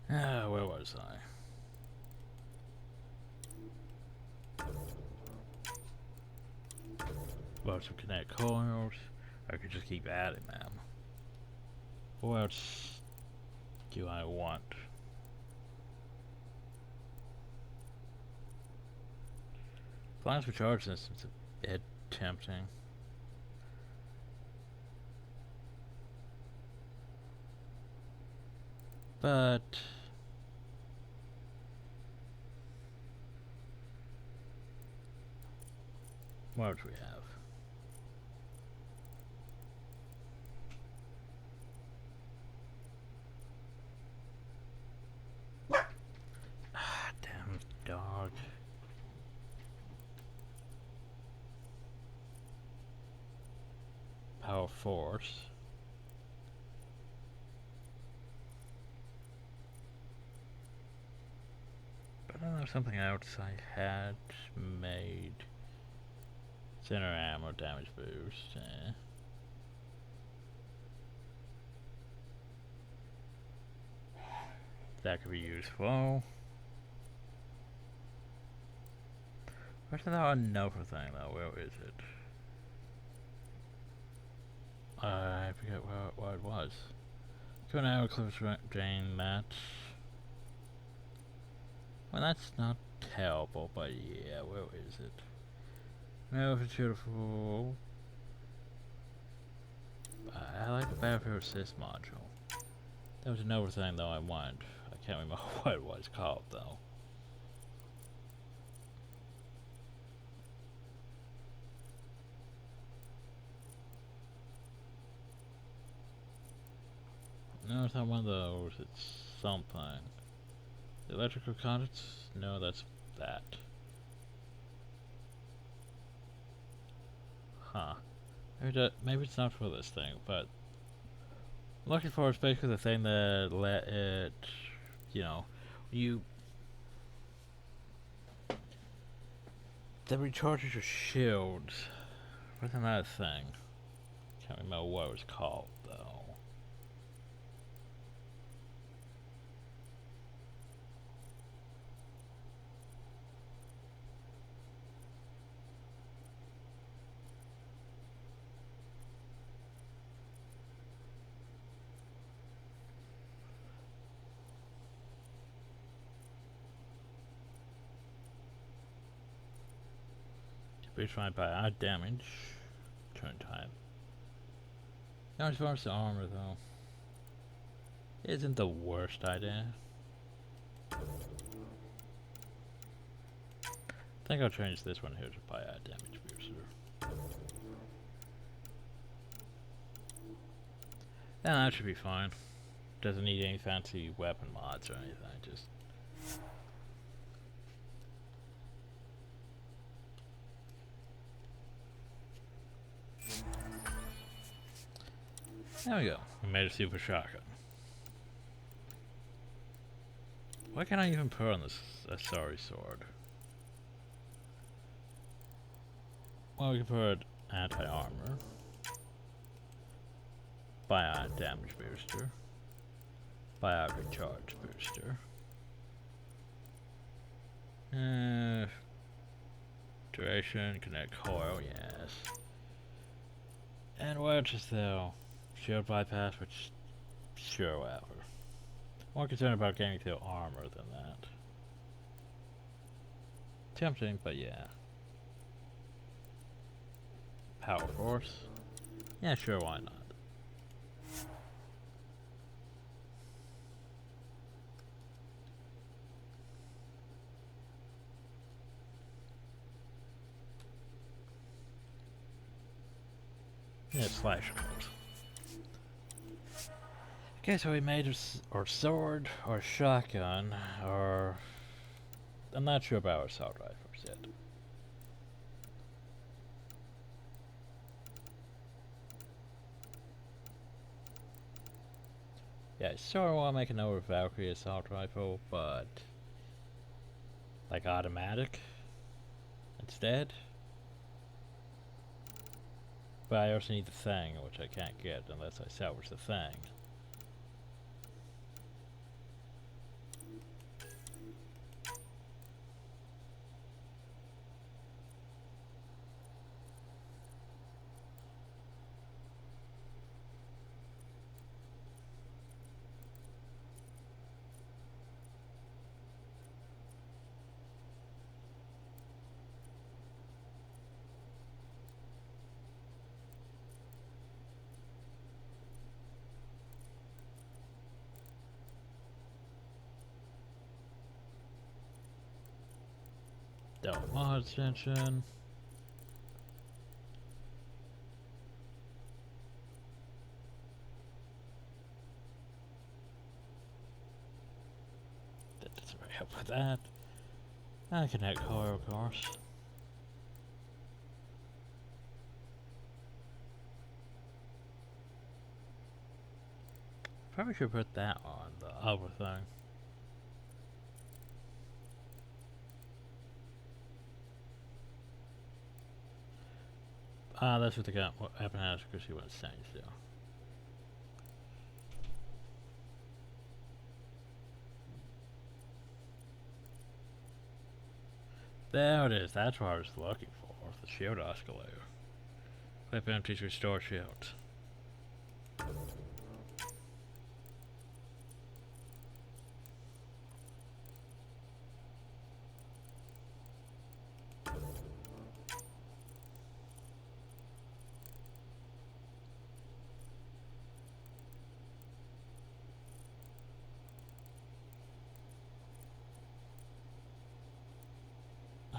Where was I? Lots of connect coils. I could just keep adding them. What else do I want? Plasma charge systems a bit tempting. But what do we have? Ah, damn dog. Power force. But I don't know, something else I had made. Center ammo damage boost. That could be useful. Where's that another thing though? Where is it? I forget what it was. Go now, close drain that. Well, that's not terrible, but yeah, where is it? No, it's beautiful. I like the Battlefield Assist module. That was another thing though I wanted. I can't remember what it was called though. No, it's not one of those. It's something. The electrical conduits? No, that's that. Huh. Maybe it's not for this thing, but I'm looking for is basically the thing that let it, you know, that recharges your shields. What's another thing? Can't remember what it was called though. Baseline by odd damage. Turn time. Now as far as the armor though, isn't the worst idea. I think I'll change this one here to by odd damage booster. Yeah, that should be fine. Doesn't need any fancy weapon mods or anything, just there we go. We made a super shotgun. Why can't I even put on this Asari sword? Well, we can put anti-armor, bionic damage booster, bionic recharge booster, duration, connect coil, yes. And what else is there? Shield bypass, which sure, whatever. More concerned about getting through armor than that. Tempting, but yeah. Power force? Yeah, sure, why not? Yeah, slash close. Okay, so we made our sword, or shotgun, or I'm not sure about our assault rifles yet. Yeah, I sort of want to make another Valkyrie assault rifle, but like automatic instead. But I also need the thing, which I can't get unless I salvage the thing. Don't mod extension. That doesn't really help with that. And connect core, of course. Probably should put that on the other thing. That's what the guy happened to because he went standing still. There it is. That's what I was looking for. The shield escalator. Clip empties, restore shield.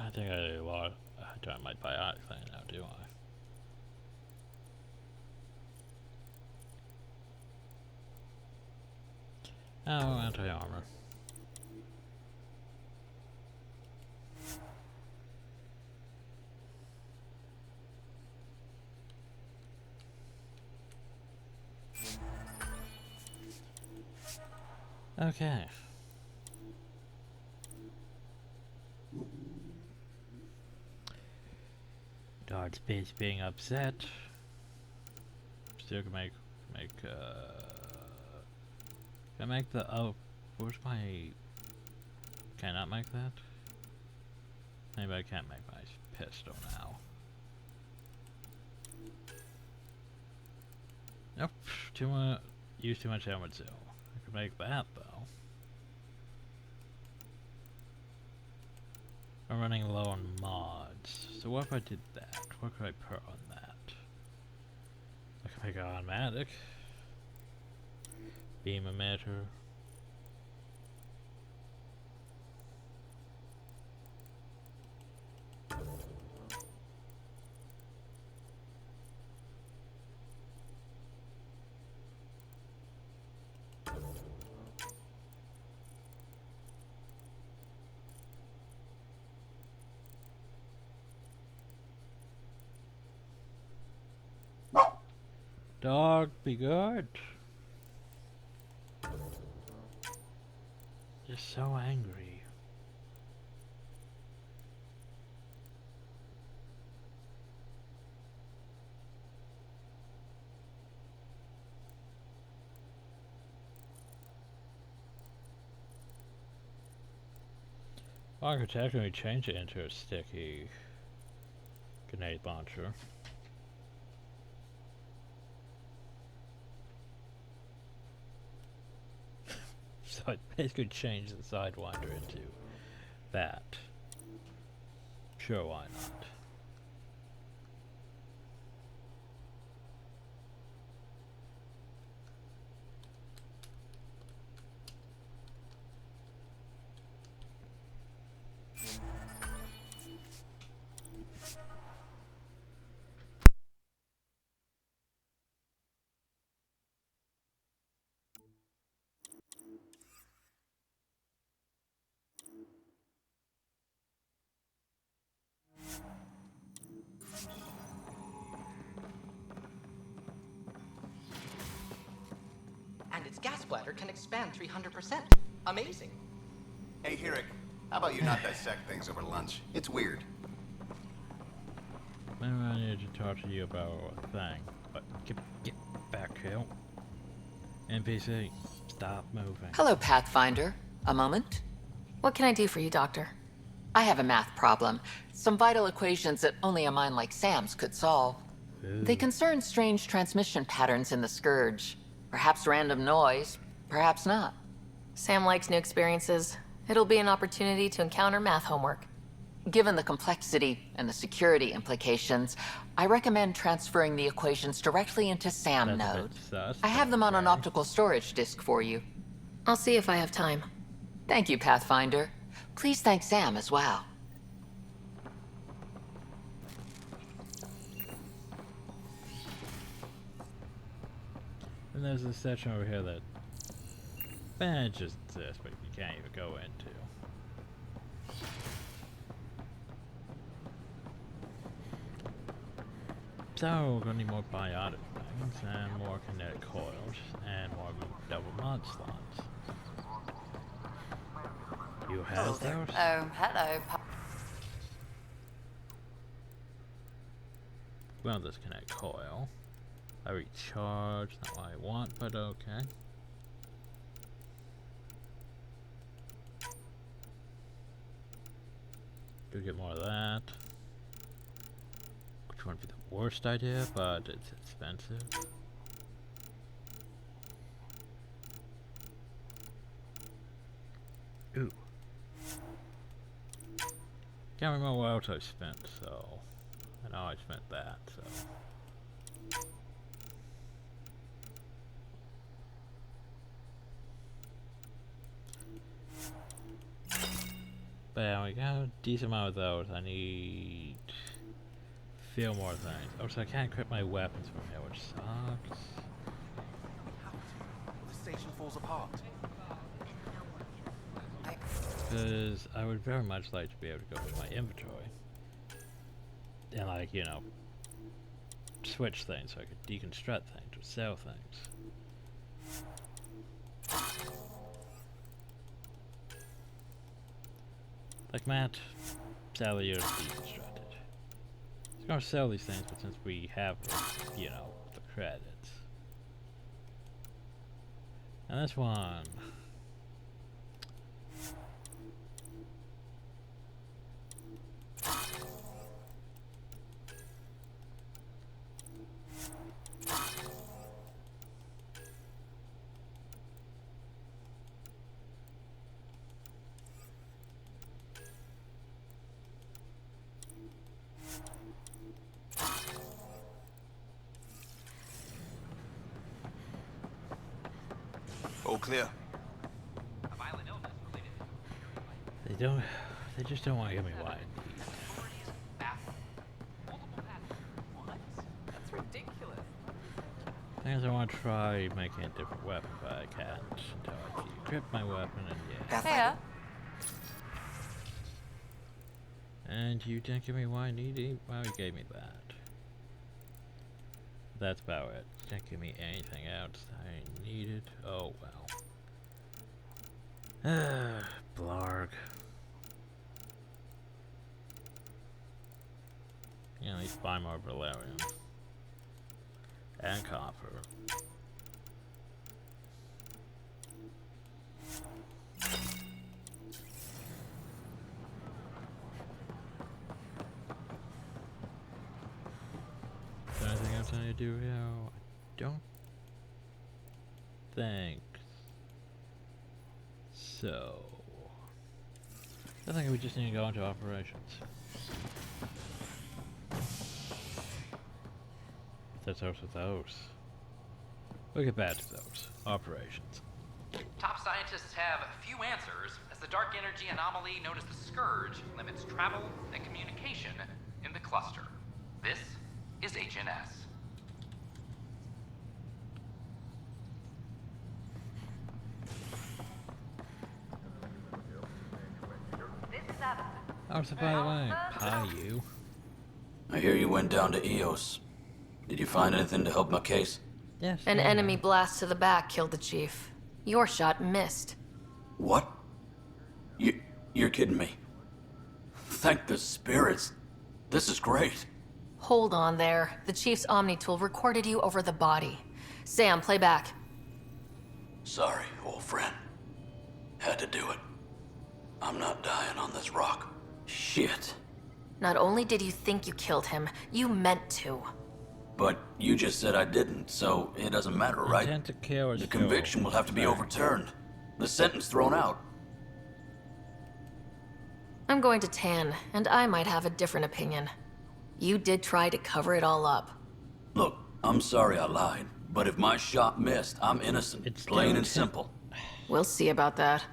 I think I might buy out thing now, do I? Oh, anti-armor. Okay. Dark Space being upset. Still can make the where's my can I not make that? Maybe I can't make my pistol now. Nope. Use too much armor still. I could make that though. I'm running low on mods. So what if I did that? What could I put on that? I could make it automatic. Beam emitter. Dog, be good. You're so angry. Well, I could technically change it into a sticky grenade launcher. So I basically changed the Sidewinder into that. Sure, why not? And its gas bladder can expand 300%. Amazing. Hey, Hirik, how about you not dissect things over lunch? It's weird. Maybe I need to talk to you about a thing, but get back here. NPC, stop moving. Hello, Pathfinder. A moment? What can I do for you, Doctor? I have a math problem. Some vital equations that only a mind like Sam's could solve. Ooh. They concern strange transmission patterns in the Scourge. Perhaps random noise, perhaps not. Sam likes new experiences. It'll be an opportunity to encounter math homework. Given the complexity and the security implications, I recommend transferring the equations directly into SAM That's a node. bit sus, I have them on an okay. optical storage disk for you. I'll see if I have time. Thank you, Pathfinder. Please thank Sam as well. And there's this section over here that benches exist, but you can't even go into. So we're gonna need more biotic things, and more kinetic coils, and more double mod slots. You have those? Oh, hello. Well, this kinetic coil. I recharge, not what I want, but okay. Do get more of that. Which wouldn't be the worst idea, but it's expensive. Ooh. Can't remember what else I spent, so I know I spent that, so. But yeah, we got a decent amount of those. I need a few more things. Also, I can't equip my weapons from here, which sucks. The station falls apart. Because I would very much like to be able to go through my inventory and, like, you know, switch things so I could deconstruct things or sell things. Like Matt, sadly you're deconstructed. I was gonna sell these things, but since we have, you know, the credits. And this one. All clear. They just don't want to give me wine. That's ridiculous. I guess I want to try making a different weapon, but I can't until I can equip my weapon, and yeah. Yeah. And you didn't give me what I needed? Well, you gave me that. That's about it. You didn't give me anything else I needed. Oh, well. Blarg. You know, at least buy more beryllium. And copper. Is there anything else I need to do here? I don't think so. I think we just need to go into operations. That's ours with those. We'll get back to those. Operations. Top scientists have few answers, as the dark energy anomaly known as the Scourge limits travel and communication in the cluster. This is HNS. Oh, so by the way, hi you. I hear you went down to EOS. Did you find anything to help my case? Yes. An yeah. enemy blast to the back killed the chief. Your shot missed. What? You're kidding me. Thank the spirits. This is great. Hold on there. The chief's Omni tool recorded you over the body. Sam, play back. Sorry, old friend. Had to do it. I'm not dying on this rock. Shit. Not only did you think you killed him, you meant to. But you just said I didn't, so it doesn't matter, right? Intent to kill is The still conviction will have to be fact. overturned. The sentence thrown out. I'm going to Tan, and I might have a different opinion. You did try to cover it all up. Look, I'm sorry I lied, but if my shot missed, I'm innocent. It's Plain and still simple. We'll see about that.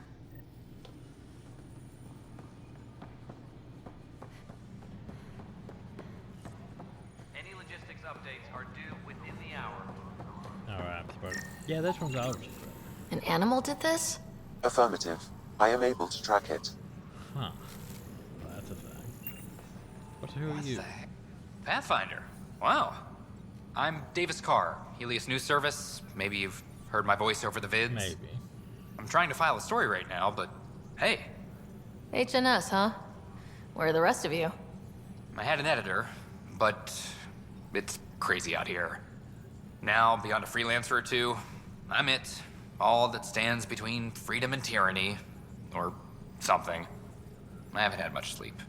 Any logistics updates are due within the hour. Alright, I'm supposed to Yeah, this one's ours. An animal did this? Affirmative. I am able to track it. Huh. Well, that's a thing. Who are you? Pathfinder. Wow. I'm Davis Carr, Helios News Service. Maybe you've heard my voice over the vids. Maybe. I'm trying to file a story right now, but hey, HNS, huh? Where are the rest of you? I had an editor, but it's crazy out here. Now, beyond a freelancer or two, I'm it. All that stands between freedom and tyranny. Or something. I haven't had much sleep.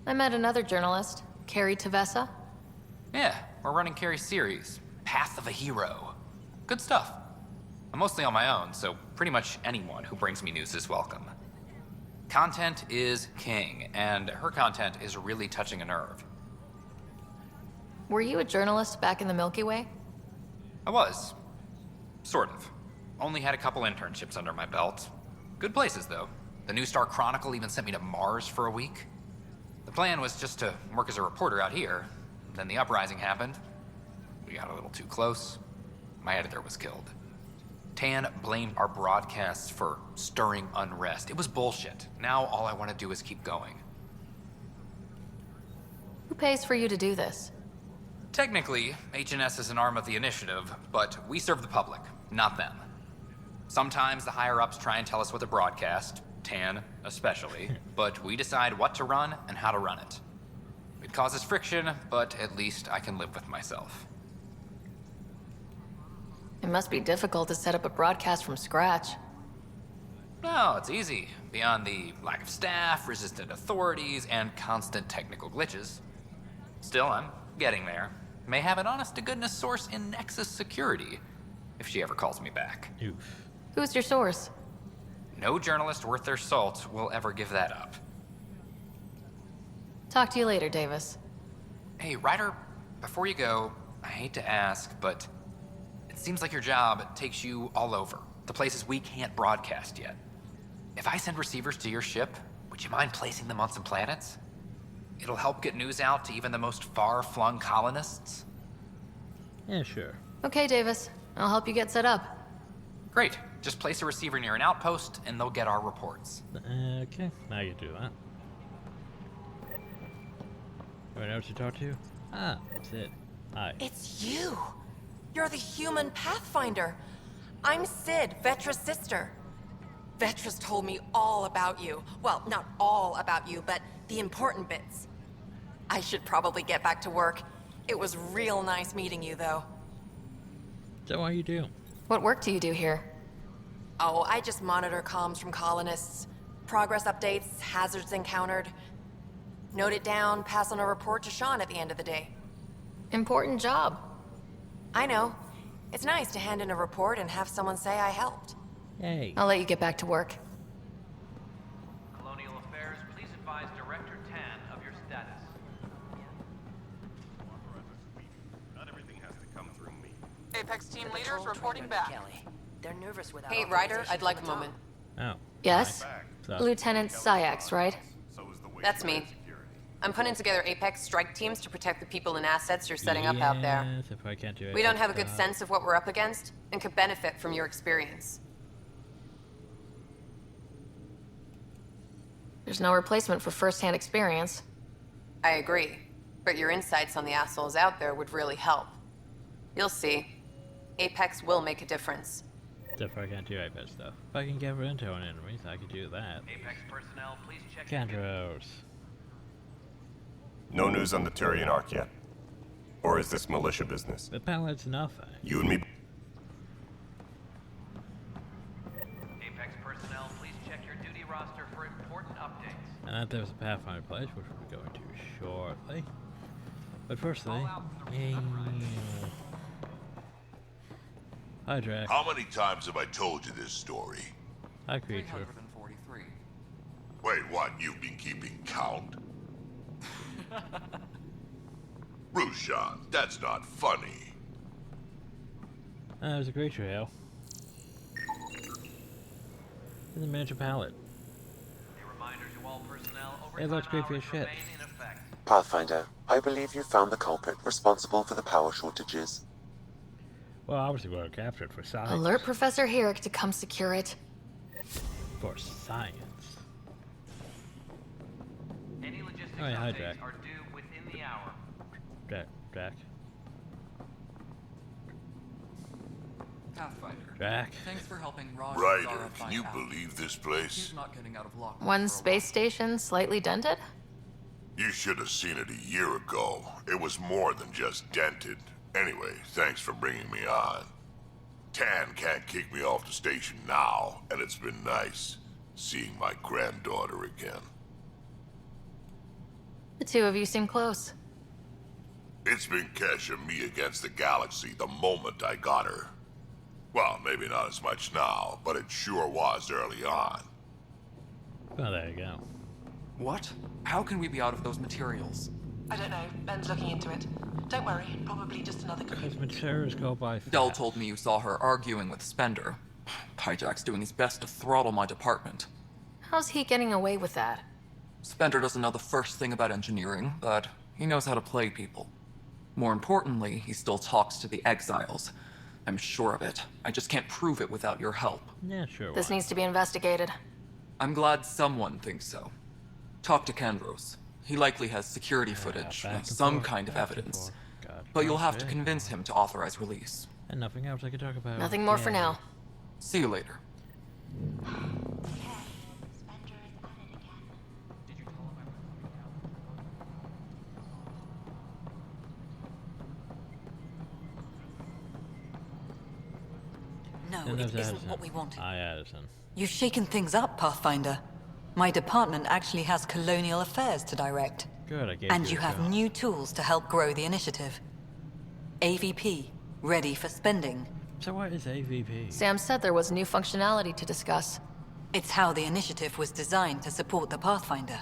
I met another journalist, Carrie Tavessa. Yeah, we're running Carrie's series, Path of a Hero. Good stuff. I'm mostly on my own, so pretty much anyone who brings me news is welcome. Content is king, and her content is really touching a nerve. Were you a journalist back in the Milky Way? I was. Sort of. Only had a couple internships under my belt. Good places, though. The New Star Chronicle even sent me to Mars for a week. The plan was just to work as a reporter out here. Then the uprising happened. We got a little too close. My editor was killed. Tan blamed our broadcasts for stirring unrest. It was bullshit. Now all I want to do is keep going. Who pays for you to do this? Technically, HNS is an arm of the initiative, but we serve the public, not them. Sometimes the higher-ups try and tell us what to broadcast, Tan especially, but we decide what to run and how to run it. It causes friction, but at least I can live with myself. It must be difficult to set up a broadcast from scratch. No, it's easy. Beyond the lack of staff, resistant authorities, and constant technical glitches. Still, I'm getting there. May have an honest-to-goodness source in Nexus Security, if she ever calls me back. Oof. Who's your source? No journalist worth their salt will ever give that up. Talk to you later, Davis. Hey, Ryder, before you go, I hate to ask, but it seems like your job takes you all over, the places we can't broadcast yet. If I send receivers to your ship, would you mind placing them on some planets? It'll help get news out to even the most far-flung colonists. Yeah, sure. Okay, Davis. I'll help you get set up. Great. Just place a receiver near an outpost, and they'll get our reports. Okay, now you do that. Anyone else to talk to? Ah, that's it. Hi. It's you. You're the human Pathfinder. I'm Sid, Vetra's sister. Vetra's told me all about you. Well, not all about you, but the important bits. I should probably get back to work. It was real nice meeting you, though. So what you do? What work do you do here? Oh, I just monitor comms from colonists. Progress updates, hazards encountered. Note it down, pass on a report to Sean at the end of the day. Important job. I know. It's nice to hand in a report and have someone say I helped. Yay. I'll let you get back to work. Colonial Affairs, please advise Director Tan of your status. Not everything has to come through me. Apex team leaders reporting back. They're nervous without Hey, Ryder, I'd like a moment. Oh. Yes? So, Lieutenant Syax, right? That's me. I'm putting together Apex strike teams to protect the people and assets you're setting up out there. yes, if I can't do it. We don't have a good sense of what we're up against and could benefit from your experience. There's no replacement for first-hand experience. I agree, but your insights on the assholes out there would really help. You'll see. Apex will make a difference. If I can't do Apex stuff. If I can gather intel on enemies, I can do that. Apex personnel, please check. Candros. No news on the Turian Arc yet? Or is this militia business? The pallet's nothing. You and me... Apex personnel, please check your duty roster for important updates. And there's a Pathfinder place, which we'll be going to shortly. But firstly, hi Drax. How many times have I told you this story? Hi creature. 343. Wait, what? You've been keeping count? Rushan, that's not funny. There's a creature here. There's a miniature pallet. A reminder to all personnel, It looks overtime creepy as hours shit. remain in effect. Pathfinder, I believe you found the culprit responsible for the power shortages. Well, obviously we're captured for science. Alert Professor Herrick to come secure it. For science. Any logistics Oh, yeah, hi, updates Jack. are due within the hour. Jack. Pathfinder. Jack. Thanks for helping Raj. Ryder, can you believe this place? He's not getting out of luck. One space station slightly dented? You should have seen it a year ago. It was more than just dented. Anyway, thanks for bringing me on. Tan can't kick me off the station now, and it's been nice seeing my granddaughter again. The two of you seem close. It's been Kesh and me against the galaxy the moment I got her. Well, maybe not as much now, but it sure was early on. Well, there you go. What? How can we be out of those materials? I don't know. Ben's looking into it. Don't worry. Probably just another Because materials go by fast. Dell told me you saw her arguing with Spender. Hijack's doing his best to throttle my department. How's he getting away with that? Spender doesn't know the first thing about engineering, but he knows how to play people. More importantly, he still talks to the exiles. I'm sure of it. I just can't prove it without your help. Yeah, sure. This needs to be investigated. I'm glad someone thinks so. Talk to Kandros. He likely has security footage, some kind of evidence. But you'll have to convince him to authorize release. And nothing else I could talk about. Nothing more for now. See you later. No, Then it there's isn't Addison. what we wanted. Hi, Addison. You've shaken things up, Pathfinder. My department actually has colonial affairs to direct. Good, I gave And you you a have job. new tools to help grow the initiative. AVP, ready for spending. So what is AVP? Sam said there was new functionality to discuss. It's how the initiative was designed to support the Pathfinder.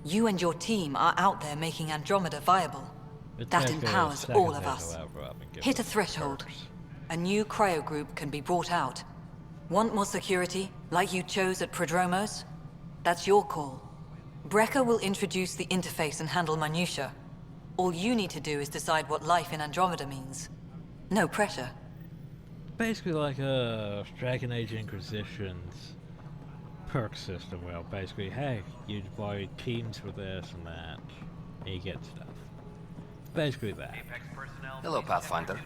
You and your team are out there making Andromeda viable. It's That like a empowers second all of thing us. to outgrow up and give Hit a them threshold. perks. A new cryo group can be brought out. Want more security, like you chose at Prodromos? That's your call. Brecker will introduce the interface and handle minutiae. All you need to do is decide what life in Andromeda means. No pressure. Basically like a Dragon Age Inquisition's perk system where basically, hey, you buy teams for this and that, and you get stuff. Basically that. Hello, Pathfinder.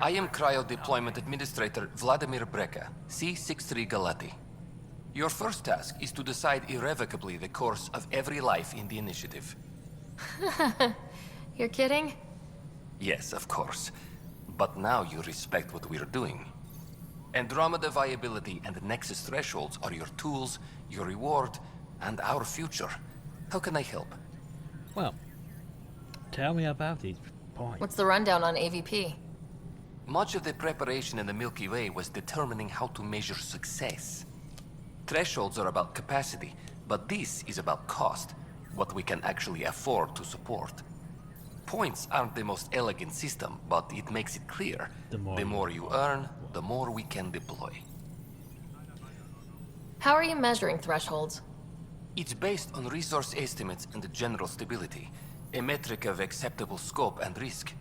I am Cryo Deployment Administrator Vladimir Breca, C-63 Galati. Your first task is to decide irrevocably the course of every life in the initiative. You're kidding? Yes, of course. But now you respect what we're doing. Andromeda viability and Nexus thresholds are your tools, your reward, and our future. How can I help? Well, tell me about these points. What's the rundown on AVP? Much of the preparation in the Milky Way was determining how to measure success. Thresholds are about capacity, but this is about cost, what we can actually afford to support. Points aren't the most elegant system, but it makes it clear. The more you earn, the more we can deploy. How are you measuring thresholds? It's based on resource estimates and general stability, a metric of acceptable scope and risk.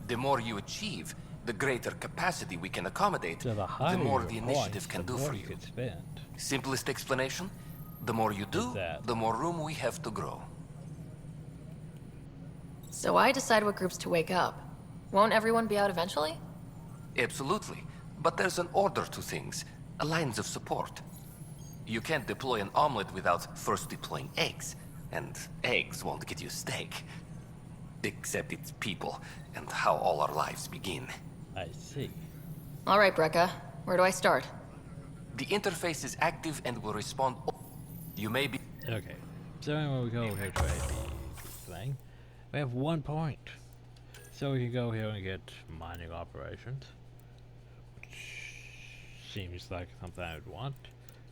The more you achieve, the greater capacity we can accommodate, So the the higher more your the points, initiative can the do more for you you. could spend. Simplest explanation, the more you do, the more room we have to grow. So I decide what groups to wake up. Won't everyone be out eventually? Absolutely, but there's an order to things, lines of support. You can't deploy an omelet without first deploying eggs, and eggs won't get you steak. Except it's people, and how all our lives begin. I see. All right, Brecca. Where do I start? The interface is active and will respond. You may be... Okay, so when we go here to AVP thing, we have 1 point. So we can go here and get mining operations, which seems like something I would want.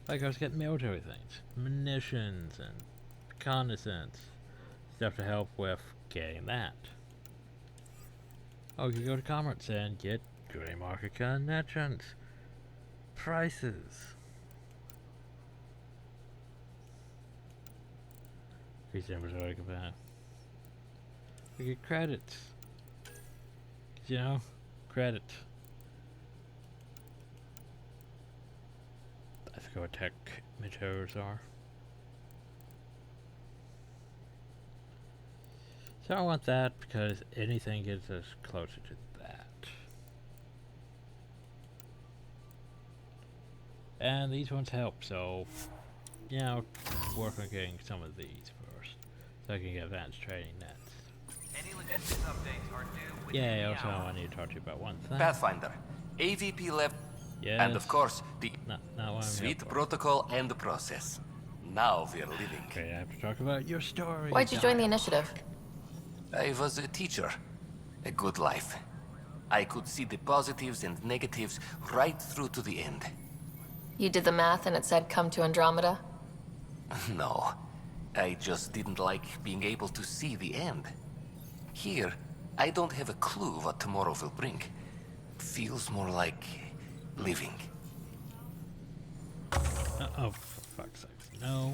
Like I was getting military things, munitions and reconnaissance, stuff to help with getting that. Oh, you can go to commerce and get gray market connections, prices. These numbers are like about. We get credits. You know, credit. exactly what tech materials are. So I want that because anything gets us closer to that. And these ones help, so you know, work on getting some of these first, so I can get advanced training nets. Any logistics updates are due within Yeah, the also hour. I need to talk to you about one thing. Pathfinder, AVP left, Yes. and of course, the not what I'm here sweet for. protocol and the process. Now we're living. Okay, I have to talk about your story. Why'd you join the initiative? I was a teacher. A good life. I could see the positives and negatives right through to the end. You did the math and it said come to Andromeda? No, I just didn't like being able to see the end. Here, I don't have a clue what tomorrow will bring. Feels more like living. Oh, for fuck's sake. No.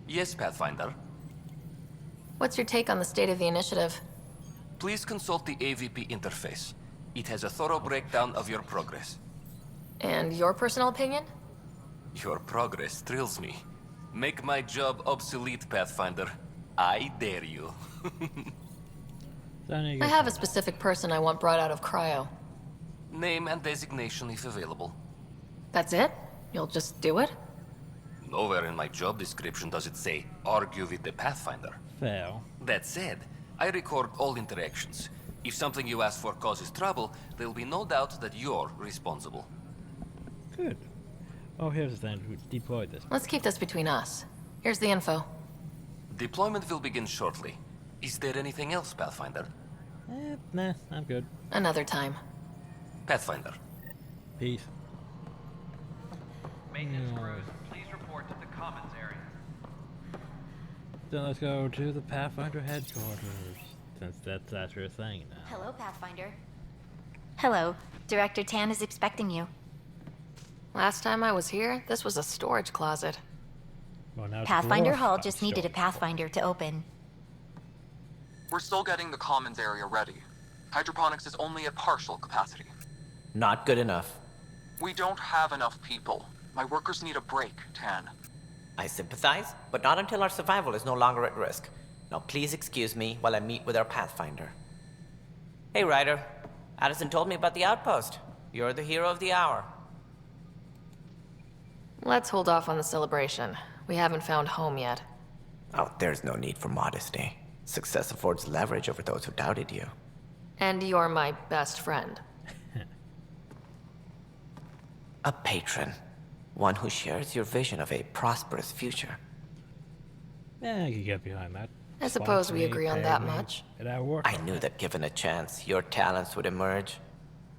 Yes, Pathfinder. What's your take on the state of the initiative? Please consult the AVP interface. It has a thorough breakdown of your progress. And your personal opinion? Your progress thrills me. Make my job obsolete, Pathfinder. I dare you. I have a specific person I want brought out of cryo. Name and designation if available. That's it? You'll just do it? Nowhere in my job description does it say, argue with the Pathfinder. Fail. That said, I record all interactions. If something you ask for causes trouble, there'll be no doubt that you're responsible. Good. Oh, here's the thing. We deployed this. Let's keep this between us. Here's the info. Deployment will begin shortly. Is there anything else, Pathfinder? Nah, I'm good. Another time. Pathfinder. Peace. Maintenance crews, please report to the commons area. Then let's go to the Pathfinder headquarters, since that's your thing now. Hello, Pathfinder. Hello. Director Tan is expecting you. Last time I was here, this was a storage closet. Well, now it's Pathfinder dwarf Hall house just needed a storage. Pathfinder to open. We're still getting the commons area ready. Hydroponics is only at partial capacity. Not good enough. We don't have enough people. My workers need a break, Tan. I sympathize, but not until our survival is no longer at risk. Now please excuse me while I meet with our Pathfinder. Hey, Ryder. Addison told me about the outpost. You're the hero of the hour. Let's hold off on the celebration. We haven't found home yet. Oh, there's no need for modesty. Success affords leverage over those who doubted you. And you're my best friend. A patron. One who shares your vision of a prosperous future. Yeah, I can get behind that. I suppose Sponsor we me, agree on pay that me, much. and I work I on knew it. that given a chance, your talents would emerge.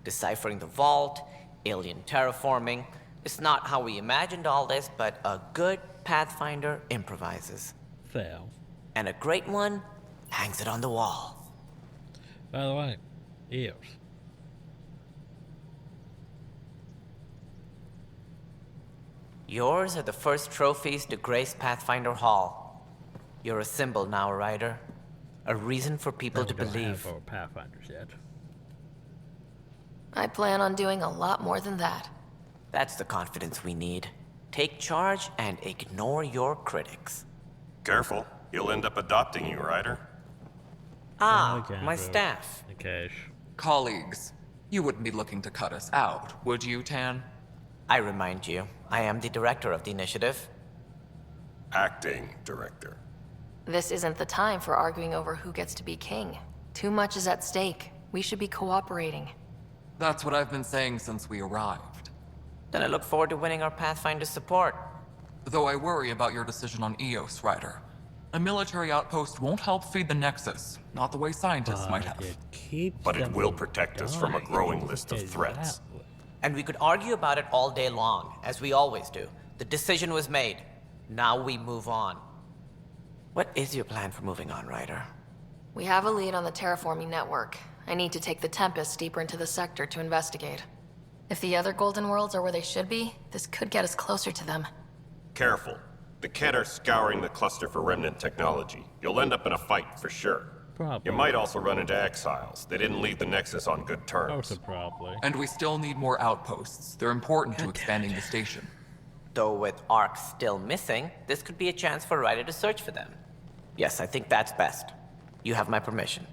Deciphering the vault, alien terraforming. It's not how we imagined all this, but a good Pathfinder improvises. Fail. And a great one hangs it on the wall. By the way, ears. Yours are the first trophies to grace Pathfinder Hall. You're a symbol now, Ryder. A reason for people to We don't believe. have our Pathfinders yet. I plan on doing a lot more than that. That's the confidence we need. Take charge and ignore your critics. Careful, he'll end up adopting you, Ryder. Ah, Okay, my bro. staff. Nikesh. Colleagues, you wouldn't be looking to cut us out, would you, Tan? I remind you, I am the director of the initiative. Acting director. This isn't the time for arguing over who gets to be king. Too much is at stake. We should be cooperating. That's what I've been saying since we arrived. Then I look forward to winning our Pathfinder's support. Though I worry about your decision on Eos, Ryder. A military outpost won't help feed the Nexus, not the way scientists might have. But it will protect us from a growing list of threats. And we could argue about it all day long, as we always do. The decision was made. Now we move on. What is your plan for moving on, Ryder? We have a lead on the terraforming network. I need to take the Tempest deeper into the sector to investigate. If the other Golden Worlds are where they should be, this could get us closer to them. Careful. The Kett are scouring the cluster for remnant technology. You'll end up in a fight for sure. Probably. You might also run into exiles. They didn't leave the Nexus on good terms. Also probably. And we still need more outposts. They're important to expanding the station. Though with Ark still missing, this could be a chance for Ryder to search for them. Yes, I think that's best. You have my permission.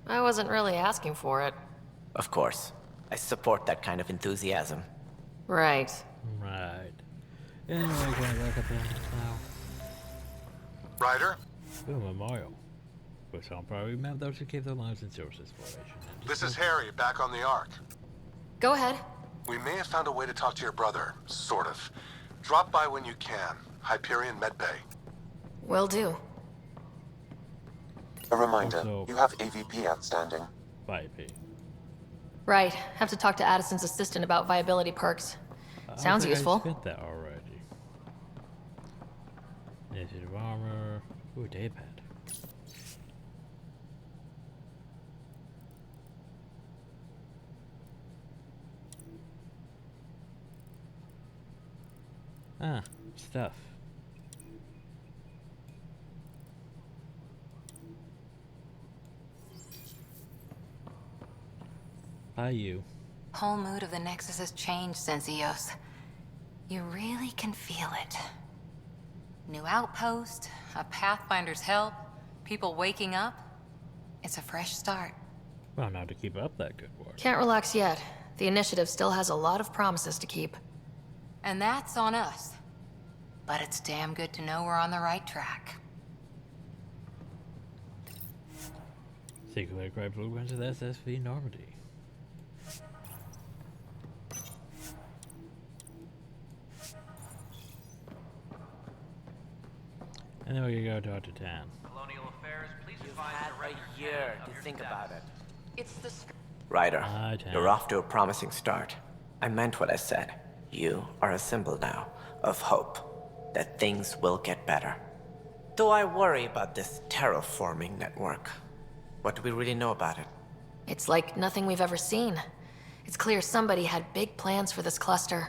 I wasn't really asking for it. Of course. I support that kind of enthusiasm. Right. Right. Anyway, can I back up in now? Ryder? Ooh, memorial. For some probably remember those who gave their lives in service exploration. This is Harry, back on the Ark. Go ahead. We may have found a way to talk to your brother, sort of. Drop by when you can. Hyperion Medbay. Will do. A reminder, Also- you have AVP outstanding. VIP. Right. Have to talk to Addison's assistant about viability perks. Sounds useful. I spent that already. Initiative armor. Ooh, daypad. Ah, stuff. Hi, you. Whole mood of the Nexus has changed since EOS. You really can feel it. New outpost, a Pathfinder's help, people waking up. It's a fresh start. Well, now to keep up that good work. Can't relax yet. The initiative still has a lot of promises to keep. And that's on us. But it's damn good to know we're on the right track. Secretly acquired blueprints of the SSV Normandy. And then we can go talk to Tan. Colonial Affairs, please You've advise had the record a year of to your think status. about it. It's the... Ryder, Hi, Tan. you're off to a promising start. I meant what I said. You are a symbol now of hope that things will get better. Though I worry about this terraforming network. What do we really know about it? It's like nothing we've ever seen. It's clear somebody had big plans for this cluster.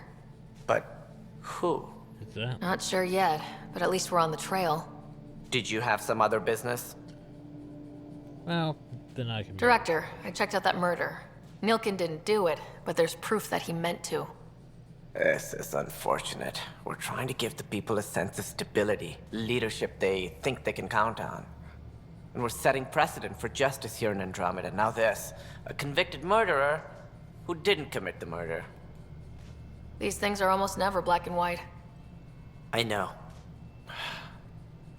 But who? What's that? Not sure yet, but at least we're on the trail. Did you have some other business? Well, then I can... Director, I checked out that murder. Nilkin didn't do it, but there's proof that he meant to. This is unfortunate. We're trying to give the people a sense of stability, leadership they think they can count on. And we're setting precedent for justice here in Andromeda. Now this, a convicted murderer who didn't commit the murder. These things are almost never black and white. I know.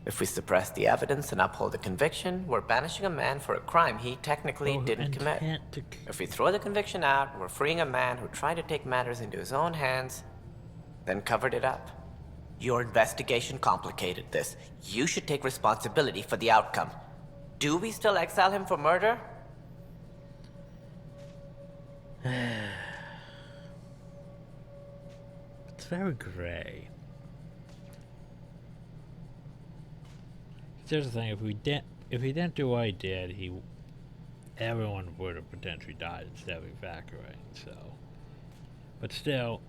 If we suppress the evidence and uphold the conviction, we're banishing a man for a crime he technically didn't commit. If we throw the conviction out, we're freeing a man who tried to take matters into his own hands, then covered it up. Your investigation complicated this. You should take responsibility for the outcome. Do we still exile him for murder? It's very gray. Here's the thing: if he didn't do what he did, everyone would have potentially died instead of evacuating. So, but still,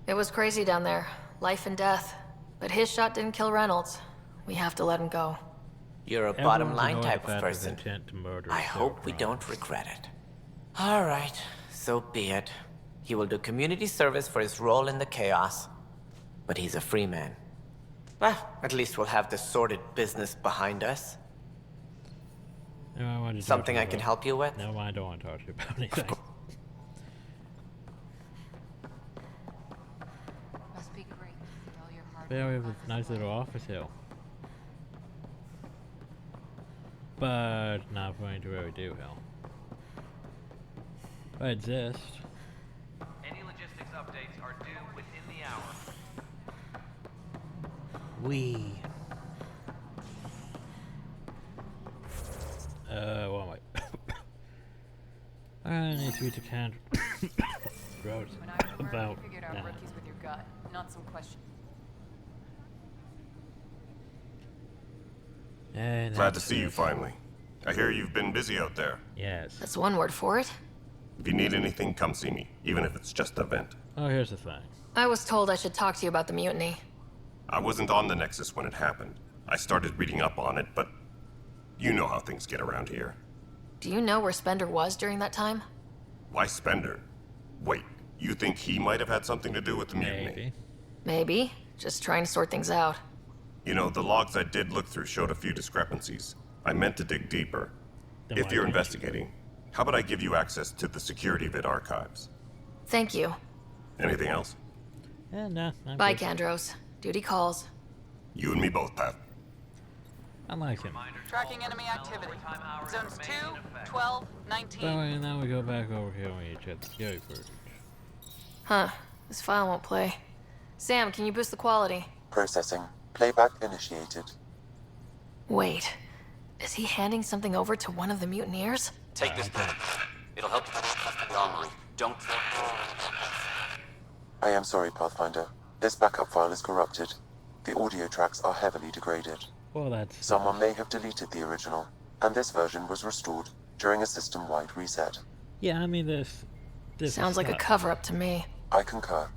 It was crazy down there. Life and death. But his shot didn't kill Reynolds. We have to let him go. You're a everyone's bottom line annoyed type at the of fact his person. intent to murder I is so hope we wrong. don't regret it. All right, so be it. He will do community service for his role in the chaos. But he's a free man. Well, at least we'll have the sordid business behind us. No, I wanted to talk Something to you I can about- help you with? No, I don't want to talk to you about anything. Must be great to see all your hard Yeah, we work have on a nice display. little office here. But not going to really do hell. I exist. Any logistics updates are due within the hour. What am I? I need to read the can. Gross. When I was About. you figured out rookies with your gut, not some question. Glad to see you finally. I hear you've been busy out there. Yes. That's one word for it. If you need anything, come see me, even if it's just a vent. Oh, here's the thing. I was told I should talk to you about the mutiny. I wasn't on the Nexus when it happened. I started reading up on it, but You know how things get around here. Do you know where Spender was during that time? Why Spender? Wait, you think he might have had something to do with the mutiny? Maybe. Just trying to sort things out. You know, the logs I did look through showed a few discrepancies. I meant to dig deeper. If you're investigating, how about I give you access to the security vid archives? Thank you. Anything else? No. Bye, Kandros. Duty calls. You and me both, Pat. I like him. Tracking enemy activity. Zones 2, 12, 19. So now we go back over here and we check the security footage. Huh. This file won't play. Sam, can you boost the quality? Processing. Playback initiated. Wait. Is he handing something over to one of the mutineers? Take this. It'll help you armory. Don't. I am sorry, Pathfinder. This backup file is corrupted. The audio tracks are heavily degraded. Well, that's... Someone may have deleted the original, and this version was restored during a system-wide reset. Yeah, I mean, this Sounds like a cover-up to me. I concur.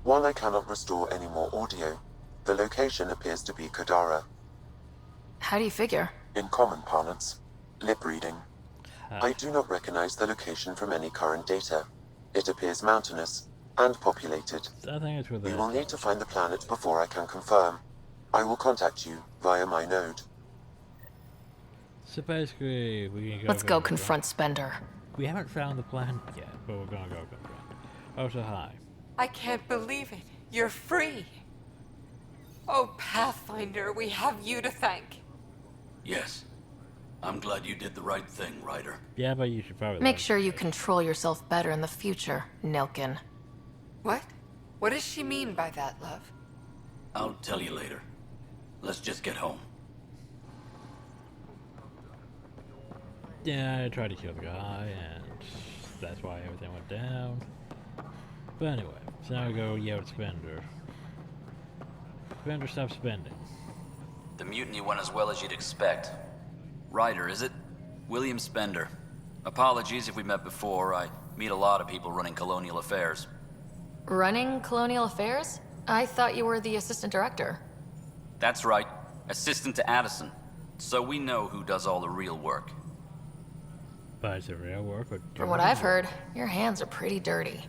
While I cannot restore any more audio, the location appears to be Kadara. How do you figure? In common parlance, lip reading. I do not recognize the location from any current data. It appears mountainous and populated. I think it's with We will need to find the planet before I can confirm. I will contact you via my node. So basically, we can go... Let's go confront Spender. We haven't found the planet yet, but we're gonna go confront. Oh, so hi. I can't believe it. You're free. Oh, Pathfinder, we have you to thank. Yes. I'm glad you did the right thing, Ryder. Yeah, but you should probably... Make sure you control yourself better in the future, Nilkin. What? What does she mean by that, love? I'll tell you later. Let's just get home. Yeah, I tried to kill the guy, and that's why everything went down. But anyway, so now we go yell at Spender. Spender, stop spending. The mutiny went as well as you'd expect. Ryder, is it? William Spender. Apologies if we met before. I meet a lot of people running colonial affairs. Running Colonial Affairs? I thought you were the assistant director. That's right. Assistant to Addison. So we know who does all the real work. But is it real work or... From what I've heard, your hands are pretty dirty.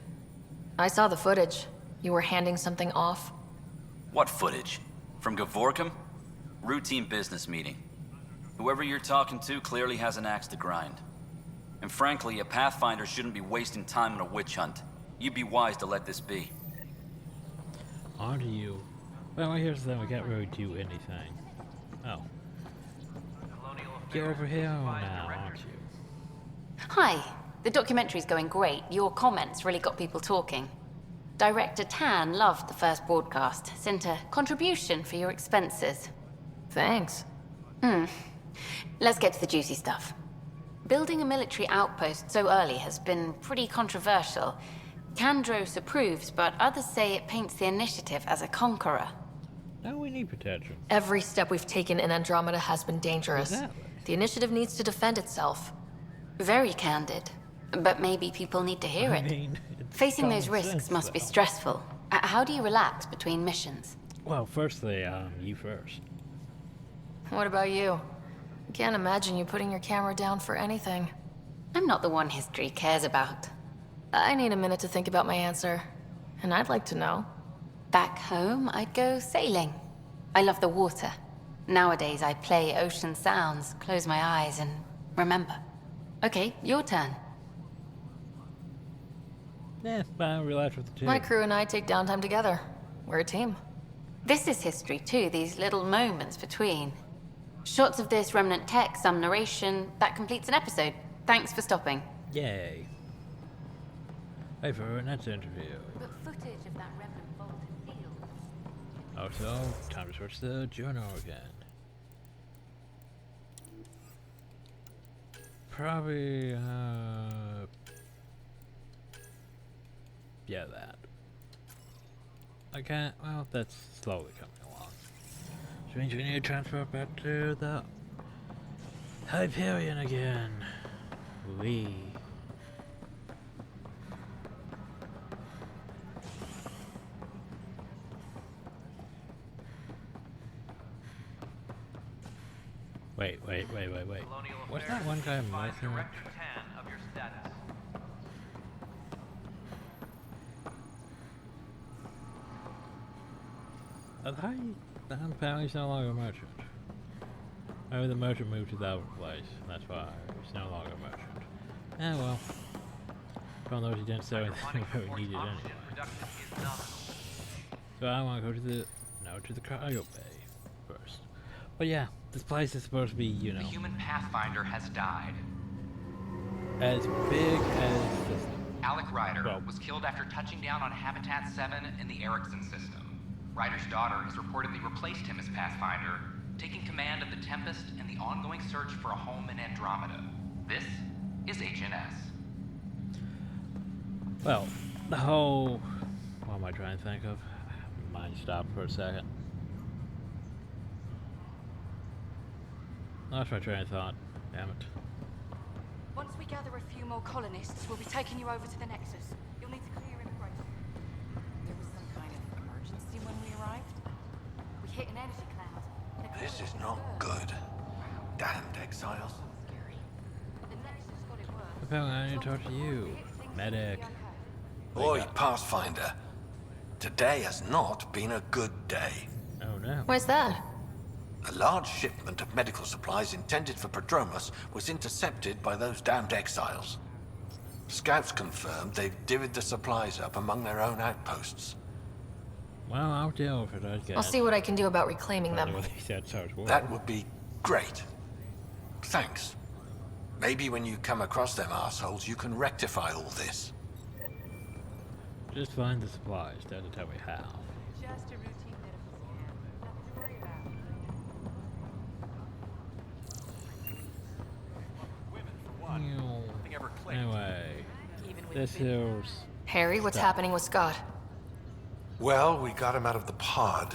I saw the footage. You were handing something off. What footage? From Gavorkum? Routine business meeting. Whoever you're talking to clearly has an axe to grind. And frankly, a Pathfinder shouldn't be wasting time on a witch hunt. You'd be wise to let this be. Aren't you? Well, here's the thing, we can't really do anything. Oh. Get over here now, aren't you? Hi. The documentary's going great. Your comments really got people talking. Director Tan loved the first broadcast. Sent a contribution for your expenses. Thanks. Let's get to the juicy stuff. Building a military outpost so early has been pretty controversial. Kandros approves, but others say it paints the initiative as a conqueror. Now we need protection. Every step we've taken in Andromeda has been dangerous. Exactly. The initiative needs to defend itself. Very candid. But maybe people need to hear it. Facing those risks must be stressful. How do you relax between missions? Well, firstly, you first. What about you? I can't imagine you putting your camera down for anything. I'm not the one history cares about. I need a minute to think about my answer. And I'd like to know. Back home, I'd go sailing. I love the water. Nowadays, I play ocean sounds, close my eyes, and remember. Okay, your turn. Yeah, I relax with the two. My crew and I take downtime together. We're a team. This is history too, these little moments between. Shots of this remnant tech, some narration, that completes an episode. Thanks for stopping. Yay. Hey, for our next interview. But footage of that remnant vaulted field. Also, time to switch the journal again. Probably, yeah, that. I can't, well, that's slowly coming along. Which means we need to transfer back to the Hyperion again. Wee. Wait. What's that one guy messing with? Director 10 of your status. Apparently he's no longer a merchant. Maybe the merchant moved to the other place. That's why he's no longer a merchant. Yeah, well. God knows he didn't say anything where we needed anyway. So I want to go to the cargo bay first. But yeah, this place is supposed to be, you know, The human Pathfinder has died. as big as this. Alec Ryder was killed after touching down on Habitat 7 in the Erickson system. Ryder's daughter has reportedly replaced him as Pathfinder, taking command of the Tempest and the ongoing search for a home in Andromeda. This is HNS. Well, the whole... What am I trying to think of? Mind stopped for a second. Lost my train of thought. Damn it. Once we gather a few more colonists, we'll be taking you over to the Nexus. You'll need to clear immigration. There was some kind of emergency when we arrived. We hit an energy cloud. This is not good. Damned exiles. The Nexus got it worse. Apparently I need to talk to you. Medic. Oi, Pathfinder. Today has not been a good day. Oh no. Why's that? A large shipment of medical supplies intended for Prodromos was intercepted by those damned exiles. Scouts confirmed they've divvied the supplies up among their own outposts. Well, I'll deal with it, I guess. I'll see what I can do about reclaiming them. That would be great. Thanks. Maybe when you come across them assholes, you can rectify all this. Just find the supplies, doesn't tell me how. Just a routine medical scan. Nothing to worry about. Anyway, this is... Harry, what's happening with Scott? Well, we got him out of the pod.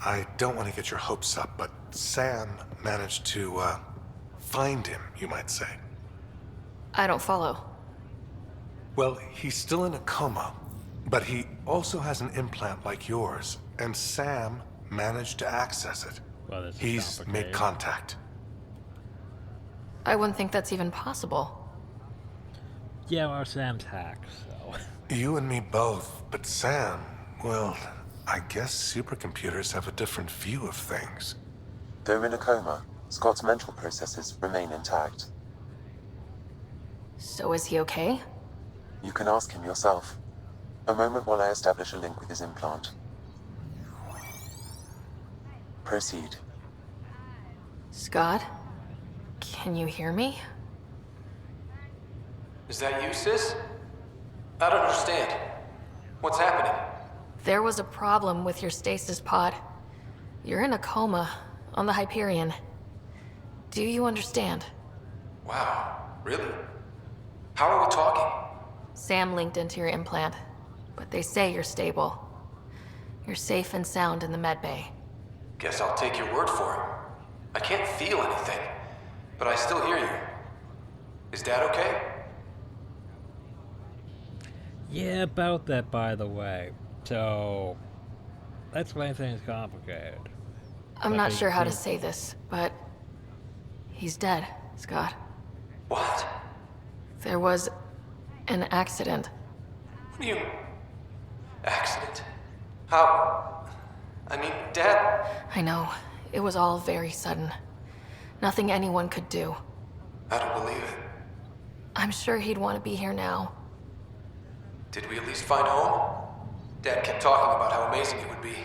I don't want to get your hopes up, but Sam managed to, find him, you might say. I don't follow. Well, he's still in a coma, but he also has an implant like yours, and Sam managed to access it. Well, that's He's made contact. I wouldn't think that's even possible. Yeah, well, Sam's hacked, so... You and me both, but Sam, well, I guess supercomputers have a different view of things. Though in a coma, Scott's mental processes remain intact. So is he okay? You can ask him yourself. A moment while I establish a link with his implant. Proceed. Scott? Can you hear me? Is that you, sis? I don't understand. What's happening? There was a problem with your stasis pod. You're in a coma on the Hyperion. Do you understand? Wow, really? How are we talking? Sam linked into your implant, but they say you're stable. You're safe and sound in the medbay. Guess I'll take your word for it. I can't feel anything, but I still hear you. Is Dad okay? Yeah, about that, by the way. So, let's make things complicated. I'm not sure how to say this, but he's dead, Scott. What? There was an accident. What do you... Accident? How... I mean, Dad... I know. It was all very sudden. Nothing anyone could do. I don't believe it. I'm sure he'd want to be here now. Did we at least find home? Dad kept talking about how amazing it would be.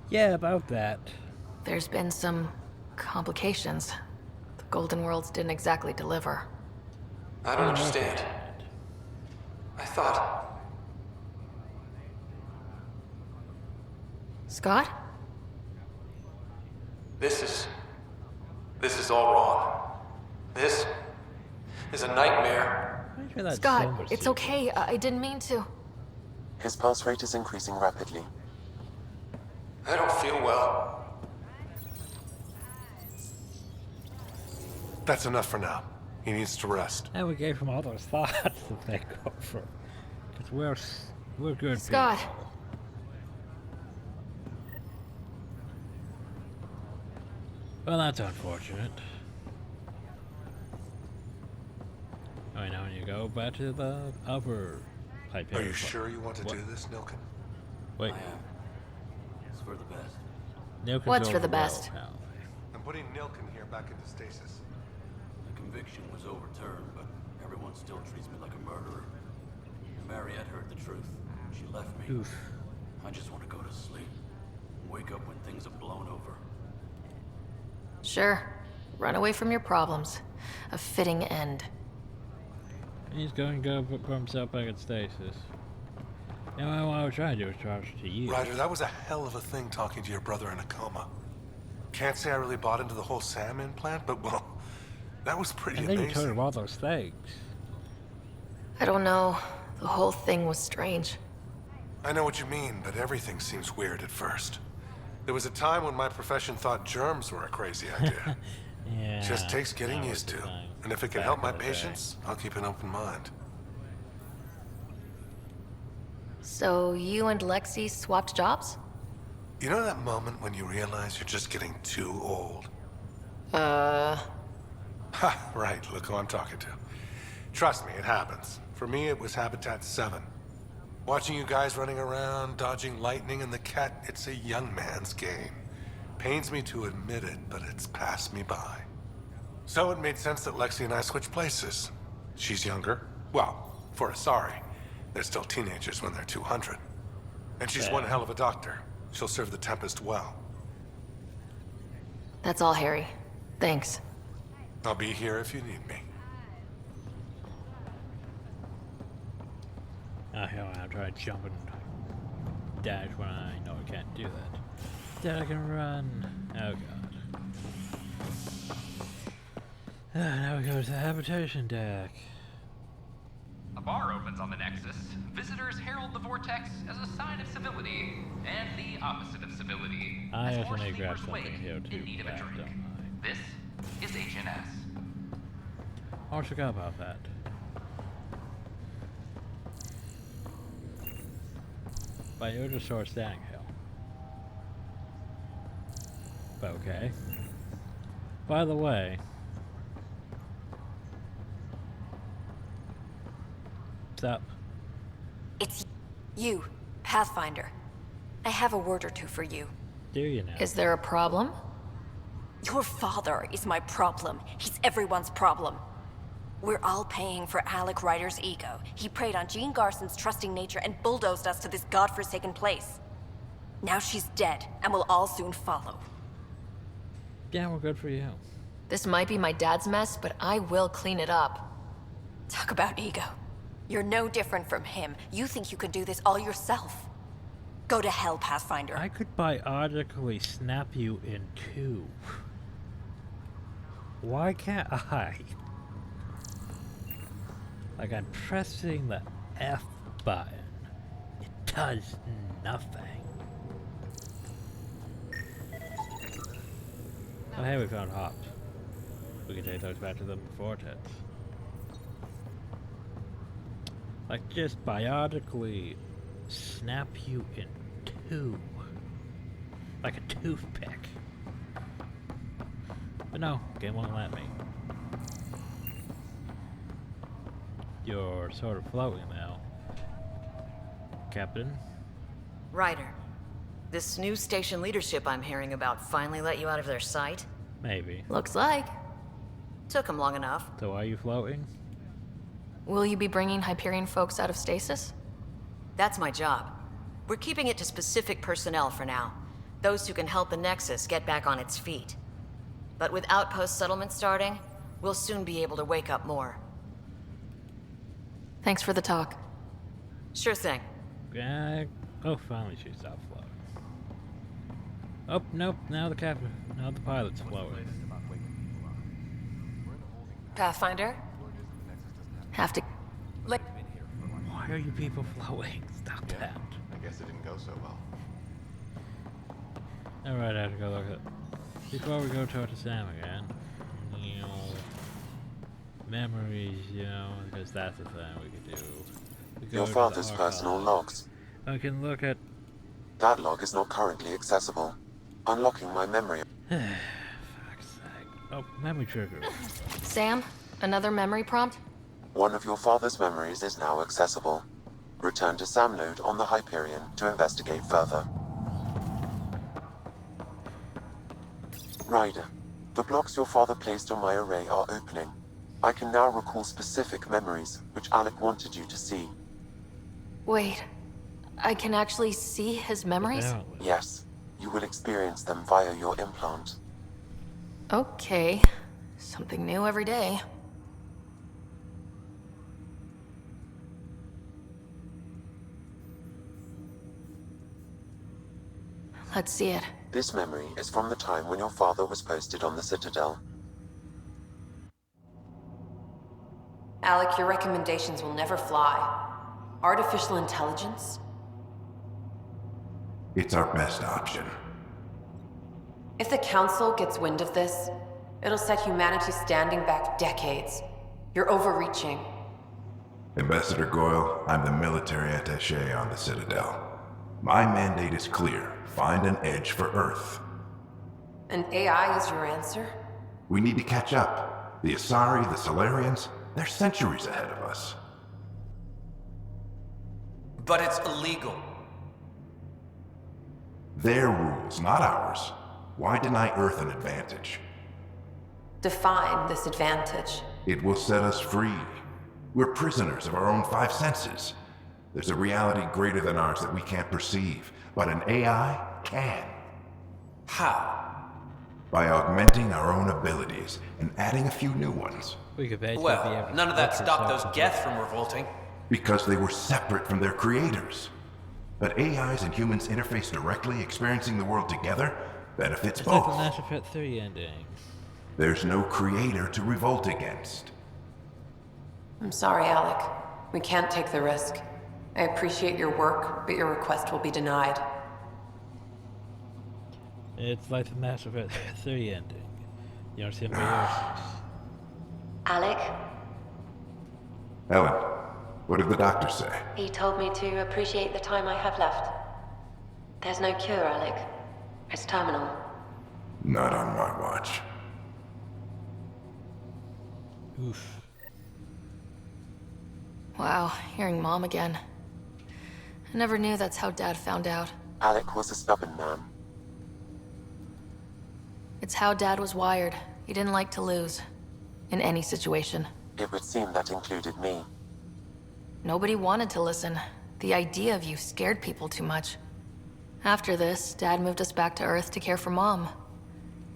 Yeah, about that. There's been some complications. The Golden Worlds didn't exactly deliver. I don't understand. I thought... Scott? This is all wrong. This is a nightmare. Scott, it's okay. I didn't mean to. His pulse rate is increasing rapidly. I don't feel well. That's enough for now. He needs to rest. And we gave him all those thoughts to think over. Because we're good Scott. people. Well, that's unfortunate. Alright, now when you go back to the upper Hyperion. Are you sure you want to do this, Nilken? Wait. I am. It's for the best. Nilken's What's for the overall, best? pal. I'm putting Nilken here back into stasis. The conviction was overturned, but everyone still treats me like a murderer. Mariette heard the truth. She left me. Oof. I just want to go to sleep. Wake up when things have blown over. Sure. Run away from your problems. A fitting end. He's going to go put himself back in stasis. And what I was trying to do was charge to you. Ryder, that was a hell of a thing talking to your brother in a coma. Can't say I really bought into the whole SAM implant, but well, that was pretty and then amazing. you told him all those things. I don't know. The whole thing was strange. I know what you mean, but everything seems weird at first. There was a time when my profession thought germs were a crazy idea. Yeah. Just takes getting used to. And if it can help my patients, I'll keep an open mind. So you and Lexi swapped jobs? You know that moment when you realize you're just getting too old? Uh... Ha, right, look who I'm talking to. Trust me, it happens. For me, it was Habitat 7. Watching you guys running around, dodging lightning and the cat, it's a young man's game. Pains me to admit it, but it's passed me by. So it made sense that Lexi and I switched places. She's younger. Well, for Asari. They're still teenagers when they're 200. And she's one hell of a doctor. She'll serve the Tempest well. That's all, Harry. Thanks. I'll be here if you need me. Oh, hell, I'm trying to jump and dash when I know I can't do that. Then I can run. Oh, God. Now we go to the habitation deck. A bar opens on the Nexus. Visitors herald the vortex as a sign of civility, and the opposite of civility. I as have more to grab sleepers something wake here too. in need of a drink. This is HNS. I forgot about that. By Odosaur Standing Hill. Okay. By the way, what's up? It's you, Pathfinder. I have a word or two for you. Do you know? Is there a problem? Your father is my problem. He's everyone's problem. We're all paying for Alec Ryder's ego. He preyed on Jean Garson's trusting nature and bulldozed us to this godforsaken place. Now she's dead, and we'll all soon follow. Yeah, well, good for you. This might be my dad's mess, but I will clean it up. Talk about ego. You're no different from him. You think you could do this all yourself. Go to hell, Pathfinder. I could biotically snap you in two. Why can't I? Like, I'm pressing the F button. It does nothing. Oh, hey, we found hops. We can take those back to the vortex. Like, just biotically snap you in two. Like a toothpick. But no, game won't let me. You're sort of floating now, Captain. Ryder, this new station leadership I'm hearing about finally let you out of their sight? Maybe. Looks like. Took them long enough. So are you floating? Will you be bringing Hyperion folks out of stasis? That's my job. We're keeping it to specific personnel for now. Those who can help the Nexus get back on its feet. But with outpost settlement starting, we'll soon be able to wake up more. Thanks for the talk. Sure thing. Oh, finally she stopped floating. Oh, nope, now the captain, now the pilot's floating. Pathfinder? Have to... Why are you people floating? Stop that. I guess it didn't go so well. Alright, I have to go look at... Before we go talk to Sam again, you know... Memories, you know, because that's the thing we could do. We Your go to father's the personal archive. logs. I can look at... That log is not currently accessible. Unlocking my memory. Fuck's Oh, memory trigger. Sam, another memory prompt? One of your father's memories is now accessible. Return to Sam node on the Hyperion to investigate further. Ryder, the blocks your father placed on my array are opening. I can now recall specific memories, which Alec wanted you to see. Wait, I can actually see his memories? Yes, you will experience them via your implant. Okay, something new every day. Let's see it. This memory is from the time when your father was posted on the Citadel. Alec, your recommendations will never fly. Artificial intelligence? It's our best option. If the Council gets wind of this, it'll set humanity standing back decades. You're overreaching. Ambassador Goyle, I'm the military attaché on the Citadel. My mandate is clear. Find an edge for Earth. And AI is your answer? We need to catch up. The Asari, the Solarians, they're centuries ahead of us. But it's illegal. Their rules, not ours. Why deny Earth an advantage? Define this advantage. It will set us free. We're prisoners of our own five senses. There's a reality greater than ours that we can't perceive, but an AI can. How? By augmenting our own abilities and adding a few new ones. Well, none of that stopped those Geth from revolting. Because they were separate from their creators. But AIs and humans interface directly, experiencing the world together, benefits It's both. like the Mass Effect 3 ending. There's no creator to revolt against. I'm sorry, Alec. We can't take the risk. I appreciate your work, but your request will be denied. It's like the Mass Effect 3 ending. You know, symbiosis. Alec, Ellen, what did the doctor say? he told me to appreciate the time I have left. There's no cure, Alec. It's terminal. Not on my watch. Oof. Wow, hearing Mom again. I never knew that's how Dad found out. Alec was a stubborn man. It's how Dad was wired. He didn't like to lose. In any situation. It would seem that included me. Nobody wanted to listen. The idea of you scared people too much. After this, Dad moved us back to Earth to care for Mom.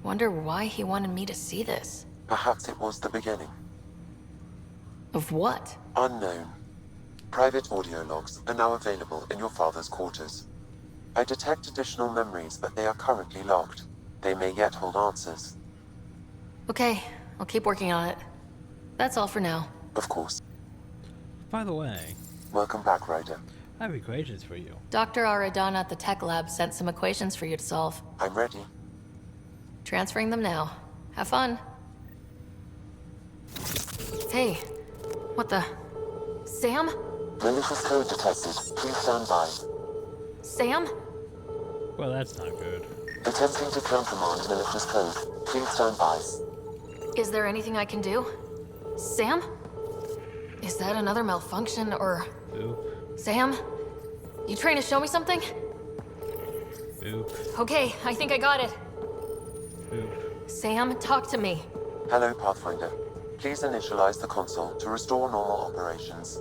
Wonder why he wanted me to see this. Perhaps it was the beginning. Of what? Unknown. Private audio logs are now available in your father's quarters. I detect additional memories, but they are currently locked. They may yet hold answers. Okay, I'll keep working on it. That's all for now. Of course. By the way, welcome back, Ryder. I have equations for you. Dr. Aradana at the tech lab sent some equations for you to solve. I'm ready. Transferring them now. Have fun. Hey, what the? Sam? Malicious code detected. Please stand by. Sam? Well, that's not good. Attempting to countermand malicious code. Please stand by. Is there anything I can do? Sam? Is that another malfunction, or... Oop. Sam? You trying to show me something? Oop. Okay, I think I got it. Oop. Sam, talk to me. Hello, Pathfinder. Please initialize the console to restore normal operations.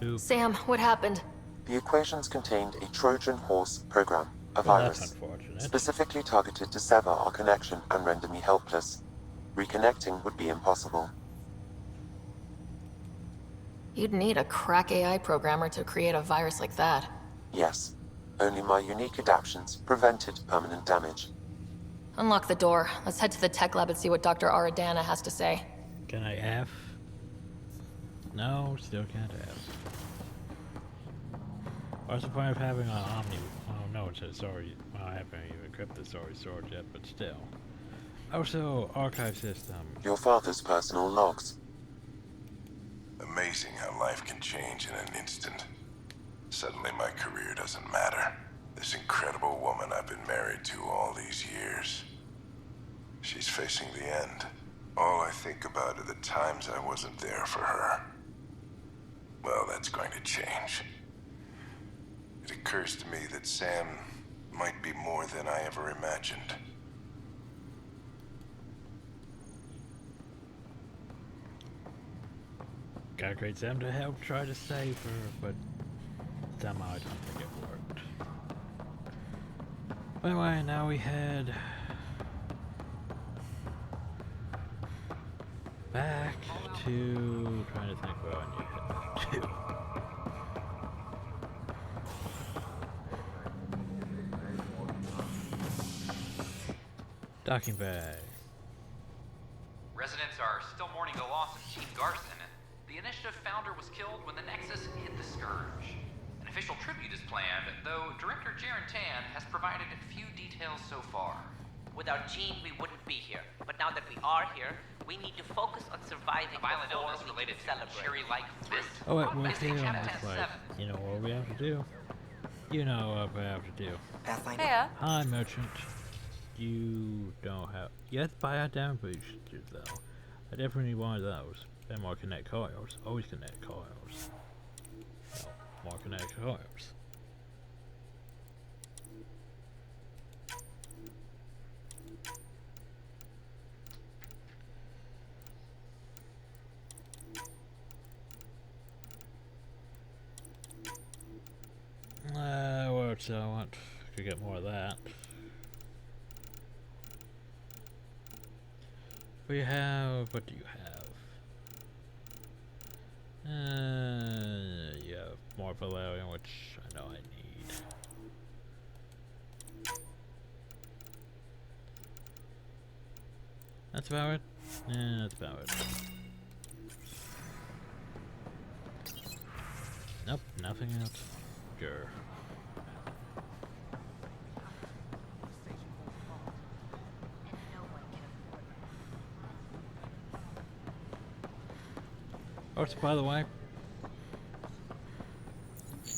Oop. Sam, what happened? The equations contained a Trojan horse program, a Well, virus, that's unfortunate. specifically targeted to sever our connection and render me helpless. Reconnecting would be impossible. You'd need a crack AI programmer to create a virus like that. Yes. Only my unique adaptions prevented permanent damage. Unlock the door. Let's head to the tech lab and see what Dr. Aradana has to say. Can I F? No, still can't F. What's the point of having an Omni? Oh no, it says sorry. Well, I haven't even equipped the sorry sword yet, but still. Also, archive system. Your father's personal logs. Amazing how life can change in an instant. Suddenly my career doesn't matter. This incredible woman I've been married to all these years. She's facing the end. All I think about are the times I wasn't there for her. Well, that's going to change. It occurs to me that Sam might be more than I ever imagined. Gotta create Sam to help try to save her, but somehow I don't think it worked. Anyway, now we head back to... trying to think where I need to head to. Docking bay. Residents are still mourning the loss of Chief Garson. The Initiative founder was killed when the Nexus hit the Scourge. An official tribute is planned, though Director Jaren Tan has provided few details so far. Without Jean, we wouldn't be here. But now that we are here, we need to focus on surviving A violent before illness we related can to celebrate. cherry-like fruit. Oh wait, we're Missing here on Habitat this, like, 7. you know what we have to do? You know what we have to do. Pathfinder? Here. Hi, merchant. You don't have... You have to buy our down boosters, though. I definitely need one of those. And more connect coils. Always connect coils. No, more connect coils. What else do I want? Could get more of that. We have... What do you have? You have more Valerian, which I know I need. That's about it? Yeah, that's about it. Nope, nothing else. Sure. Oh, so by the way,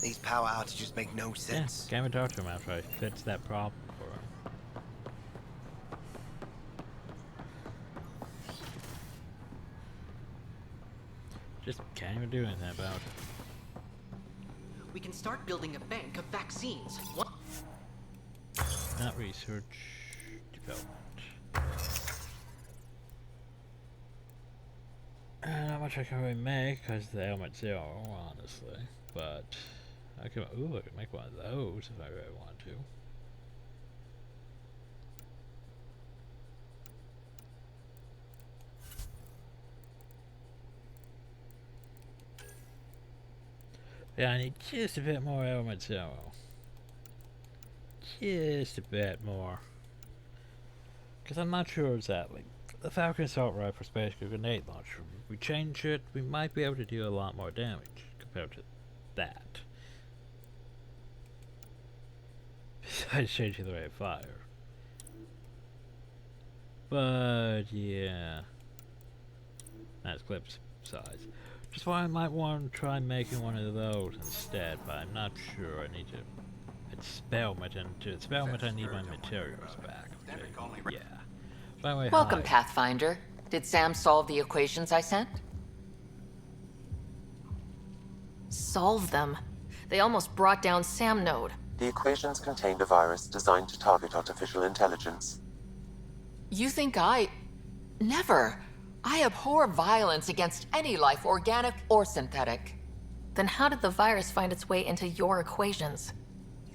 these power outages make no sense. Yeah, came and talked to him after I fixed that problem for him. Just can't even do anything about it. We can start building a bank of vaccines. What? Not research, development. Not much I can really make because the element 0, honestly. But I can, ooh, I can make one of those if I really want to. Yeah, I need just a bit more element 0. Just a bit more. Because I'm not sure exactly. The Falcon Assault Rifle Space Grenade Launcher, if we change it, we might be able to do a lot more damage compared to that. Besides changing the rate of fire. But, yeah. That's clip size. Just why I might want to try making one of those instead, but I'm not sure. I need to experiment, and to experiment I need my materials back. Yeah. By the way, Welcome, hi. Pathfinder. Did Sam solve the equations I sent? Solve them. They almost brought down Sam Node. The equations contained a virus designed to target artificial intelligence. You think I... Never. I abhor violence against any life, organic or synthetic. Then how did the virus find its way into your equations?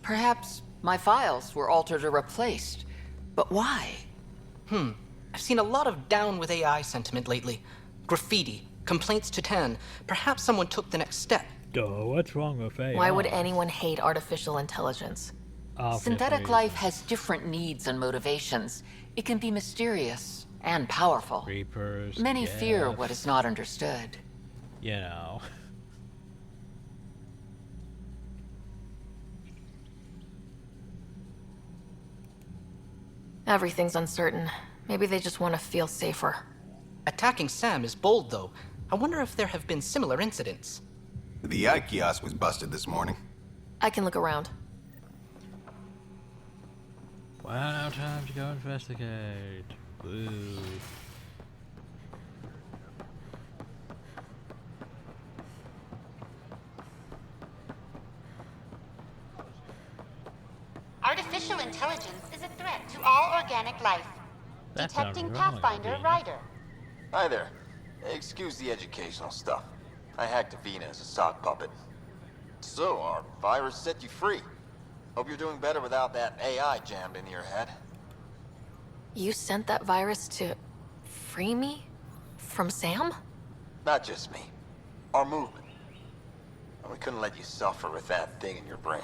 Perhaps my files were altered or replaced. But why? I've seen a lot of down with AI sentiment lately. Graffiti, complaints to 10. Perhaps someone took the next step. Duh, what's wrong with AI? Why would anyone hate artificial intelligence? Synthetic life has different needs and motivations. It can be mysterious and powerful. Reapers. Many fear what is not understood. You know. Everything's uncertain. Maybe they just want to feel safer. Attacking Sam is bold, though. I wonder if there have been similar incidents. The eye kiosk was busted this morning. I can look around. Well, now time to go investigate. Ooh. Artificial intelligence is a threat to all organic life. That sounds Detecting wrong, Pathfinder Avina. Ryder. Hi there. Excuse the educational stuff. I hacked Avina as a sock puppet. So, our virus set you free. Hope you're doing better without that AI jammed into your head. You sent that virus to free me? From Sam? Not just me. Our movement. We couldn't let you suffer with that thing in your brain.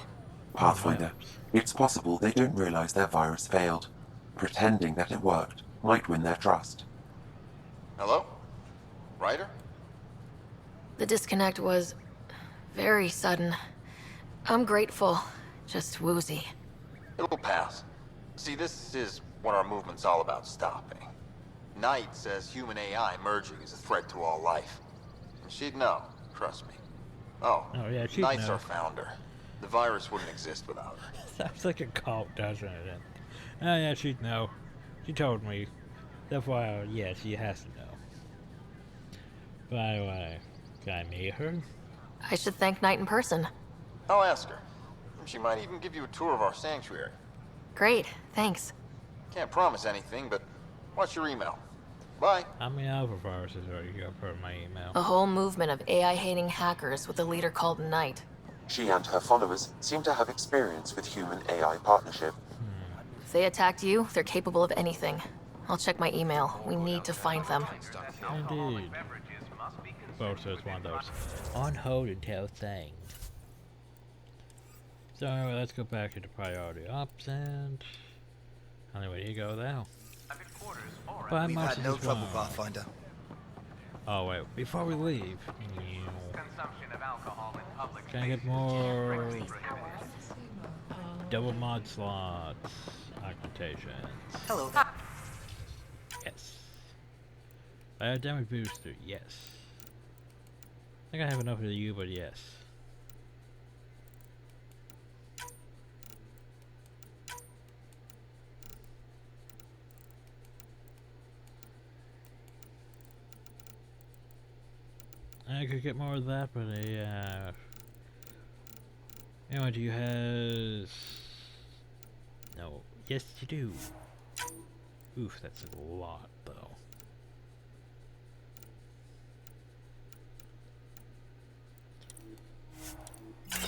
Pathfinder, it's possible they don't realize their virus failed. Pretending that it worked might win their trust. Hello? Ryder? The disconnect was very sudden. I'm grateful, just woozy. It'll pass. See, this is what our movement's all about stopping. Knight says human AI merging is a threat to all life. And she'd know, trust me. Oh yeah, she'd Knight's know. our founder. The virus wouldn't exist without her. Sounds like a cult, doesn't it? Oh yeah, she'd know. She told me. That's why, yeah, she has to know. By the way, can I meet her? I should thank Knight in person. I'll ask her. She might even give you a tour of our sanctuary. Great, thanks. Can't promise anything, but watch your email. Bye. How many other viruses are you got for my email? A whole movement of AI-hating hackers with a leader called Knight. She and her followers seem to have experience with human-AI partnership. If they attacked you, they're capable of anything. I'll check my email. We need to find them. Indeed. Both is one of those on hold until thing. So anyway, let's go back into priority ops and anyway, you go now. We've had no trouble, Pathfinder. Oh wait, before we leave, can I get more double mod slots, augmentations? Hello. Yes. Damage booster, yes. I think I have enough of you, but yes. I could get more of that, but anyway, do you have... No. Yes, you do. Oof, that's a lot, though.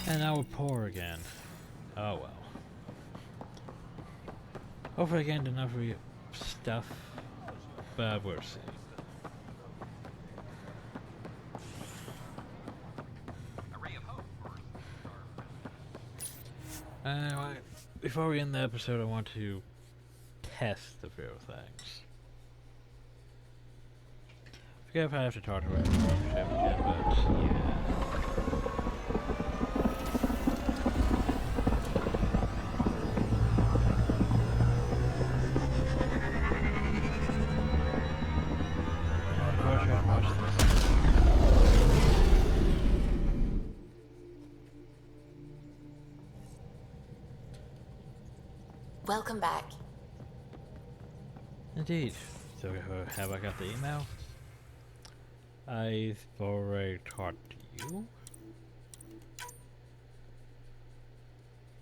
And now we're poor again. Oh well. Hopefully I get enough stuff, but we'll see. Anyway, before we end the episode, I want to test a few things. I forget if I have to talk to her again, but yeah. Welcome back. Indeed. So have I got the email? I've already talked to you.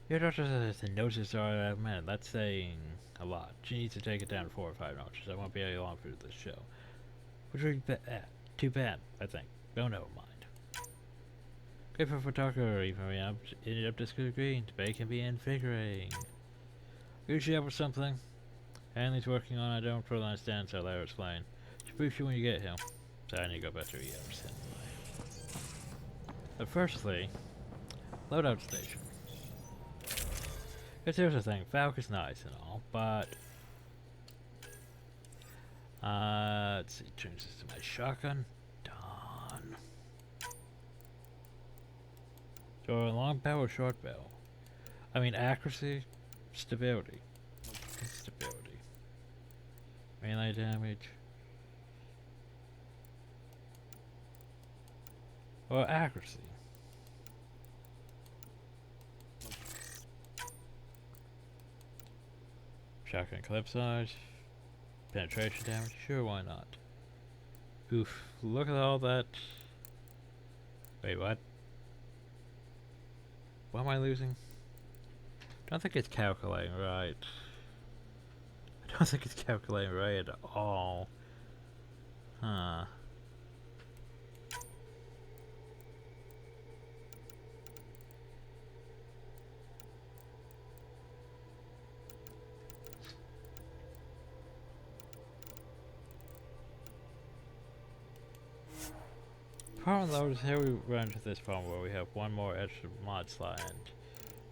Your doctor says the notches are a minute. That's saying a lot. She needs to take it down 4 or 5 notches. I won't be any long through this show. Which would be too bad, I think. Oh, never mind. Grateful for talker, even we ended up disagreeing. Debate can be invigorating. Usually up with something. Hanley's working on I don't fully understand, so I'll explain. She'll brief you when you get here. So I need to go back to EMs anyway. But firstly, loadout station. Because here's the thing, Falk is nice and all, but let's see, change this to my shotgun. Done. So a long bow or short bow? I mean accuracy, stability. Stability. Melee damage. Or accuracy. Shotgun clip size. Penetration damage? Sure, why not? Oof, look at all that. Wait, what? What am I losing? I don't think it's calculating right. I don't think it's calculating right at all. Huh. Problem though is here we run into this problem where we have one more extra mod slot and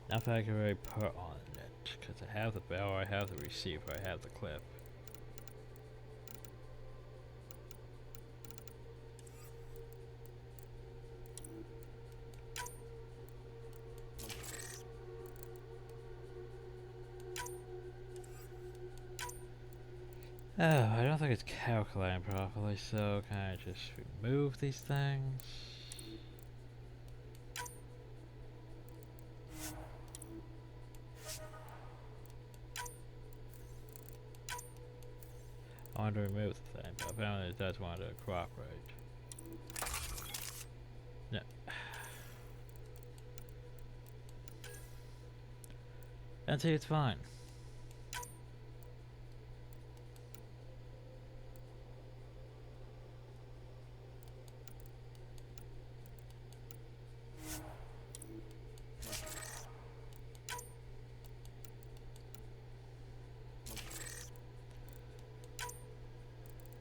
nothing I can really put on it. Because I have the barrel, I have the receiver, I have the clip. Oh, I don't think it's calculating properly, so can I just remove these things? I want to remove the thing, but apparently it does want to cooperate. No. And see, it's fine.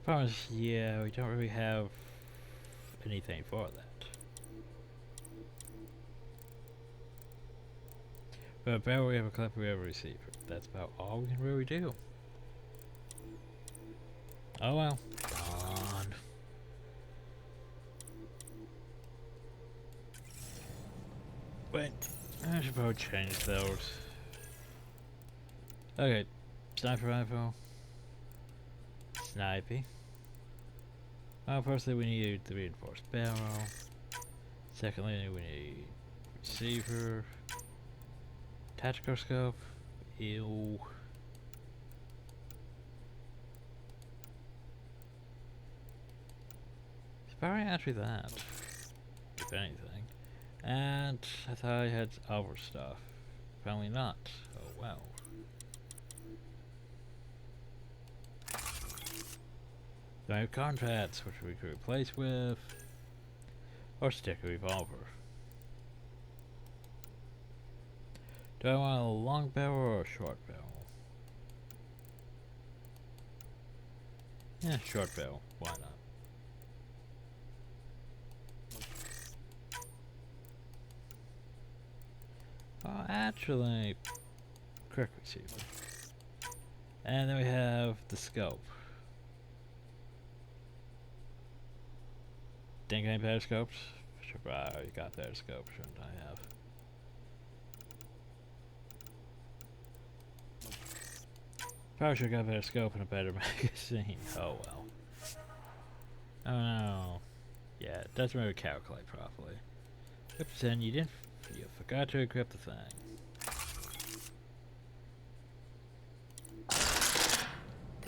Problem is, yeah, we don't really have anything for that. But about we have a clip, we have a receiver. That's about all we can really do. Oh well. Gone. Wait, I should probably change those. Okay, sniper rifle. Snipey. Well, firstly we need the reinforced barrel. Secondly we need receiver. Tactical scope. Ew. It's probably actually that, if anything. And I thought I had other stuff. Apparently not. Oh well. So I have contracts, which we could replace with, or stick a revolver. Do I want a long barrel or a short barrel? Yeah, short barrel. Why not? Oh, actually, quick receiver. And then we have the scope. Think any better scopes? Sure, I already got better scopes, shouldn't I have? Probably should have got a better scope and a better magazine. Oh well. Oh no. Yeah, it doesn't really calculate properly. Oops, and you forgot to equip the thing.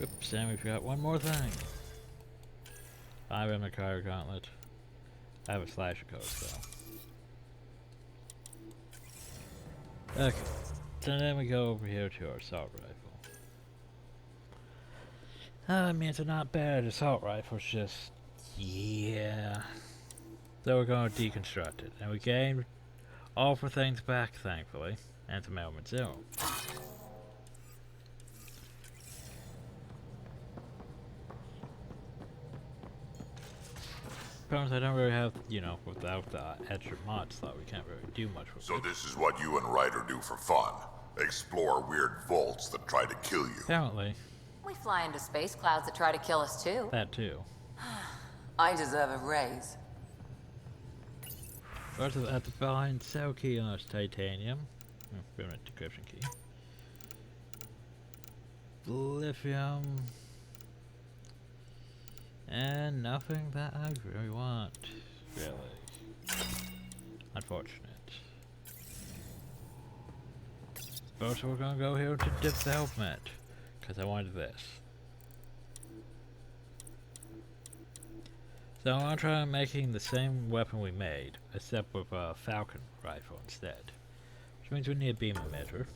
Oops, and we forgot one more thing. I have a Macaire gauntlet. I have a slasher coat though. Okay, so then we go over here to our assault rifle. I mean, it's a not bad assault rifle, it's just, yeah. So we're going to deconstruct it, and we gain all 4 things back, thankfully, and some element 0. Problems I don't really have, you know, without the extra mod slot, we can't really do much with it. So this is what you and Ryder do for fun? Explore weird vaults that try to kill you? Apparently. We fly into space clouds that try to kill us too. That too. I deserve a raise. First I have to find cell key on this titanium. Permanent decryption key. Lithium. And nothing that I really want. Really. Unfortunate. First we're gonna go here to development. Because I wanted this. So I'm gonna try making the same weapon we made, except with a Falcon rifle instead. Which means we need a beam emitter.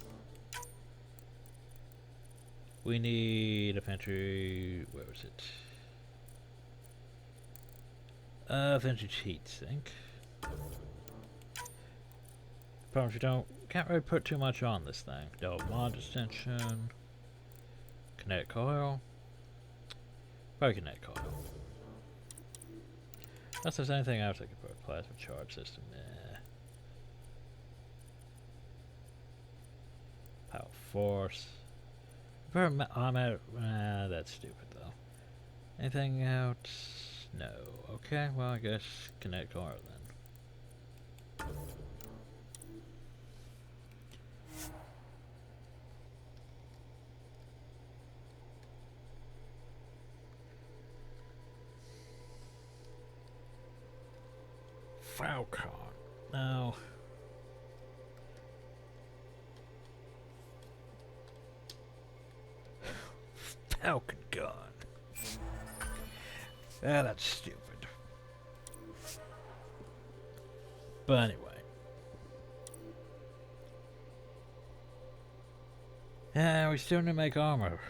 We need infantry. Where was it? Infantry heat sink. Problem is can't really put too much on this thing. Double mod extension. Kinetic coil. Probably kinetic coil. Unless there's anything else I could put. Plasma charge system. Power force. That's stupid though. Anything else? No. Okay, well I guess kinetic coil then. Falcon. Now, Falcon gun. Ah, that's stupid. But anyway. Yeah, we still need to make armor.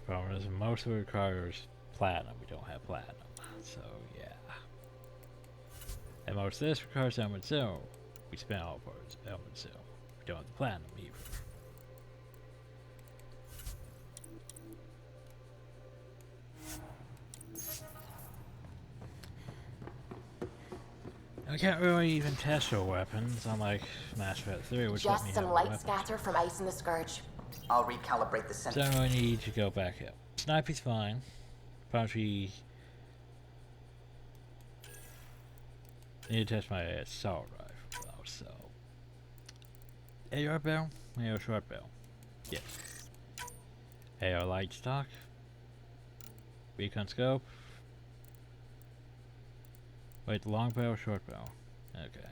Problem is, most of it requires platinum. We don't have platinum. So, yeah. And most of this requires element silver. We spent all for element silver. We don't have the platinum either. I can't really even test our weapons, unlike Mass Effect 3, which let me Just some have light weapons. scatter from Ice and the Scourge. I'll recalibrate the So sensor. I need to go back up. Snipey's fine. Probably need to test my assault rifle though, so. AR barrel? AR short barrel. Yes. AR light stock. Recon scope. Wait, long barrel, short barrel. Okay.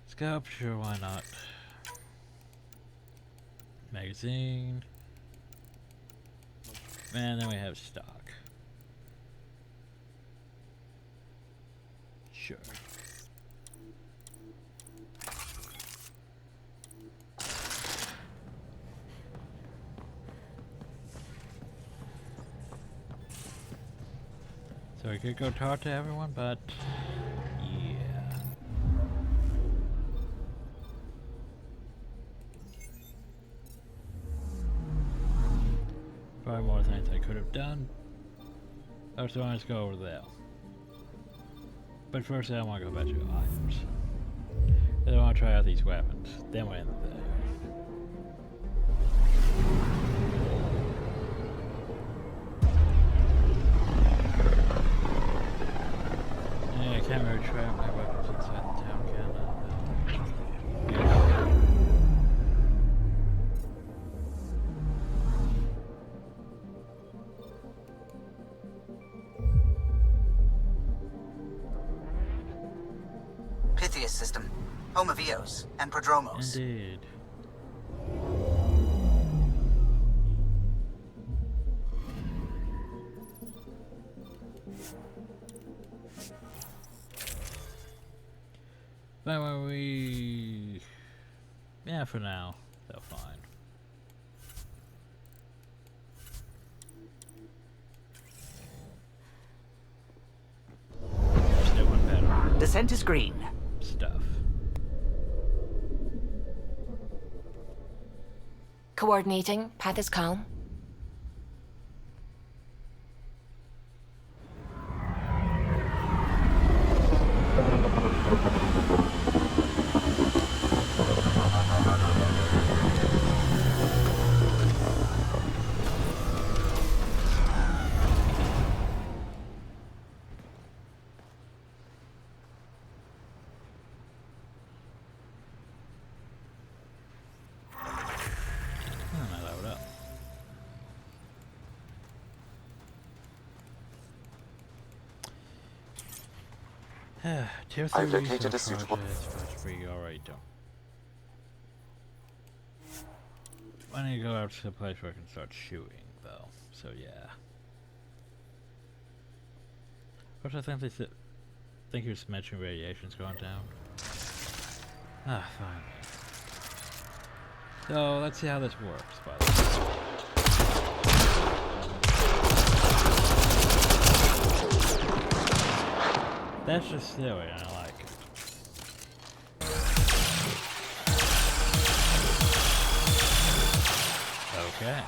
Scope, sure, why not? Magazine. And then we have stock. Sure. So we could go talk to everyone, but yeah. Probably more things I could have done. So let's go over there. But first I want to go back to the items. Then I want to try out these weapons. Then we'll end the video. Yeah, I can't really try out my weapons inside the town, can I? Pythias system. Home of Eos and Prodromos. Indeed. But when we... Yeah, for now, they're fine. Still one better. Descent is green. Stuff. Coordinating. Path is calm. Load up. Tier 3 I've located a research suitable- project, but we already don't. I need to go out to the place where I can start shooting, though. So yeah. Which I think think he was mentioning radiation's going down. Ah, fine. So let's see how this works, by the way. That's just silly, and I like it. Okay.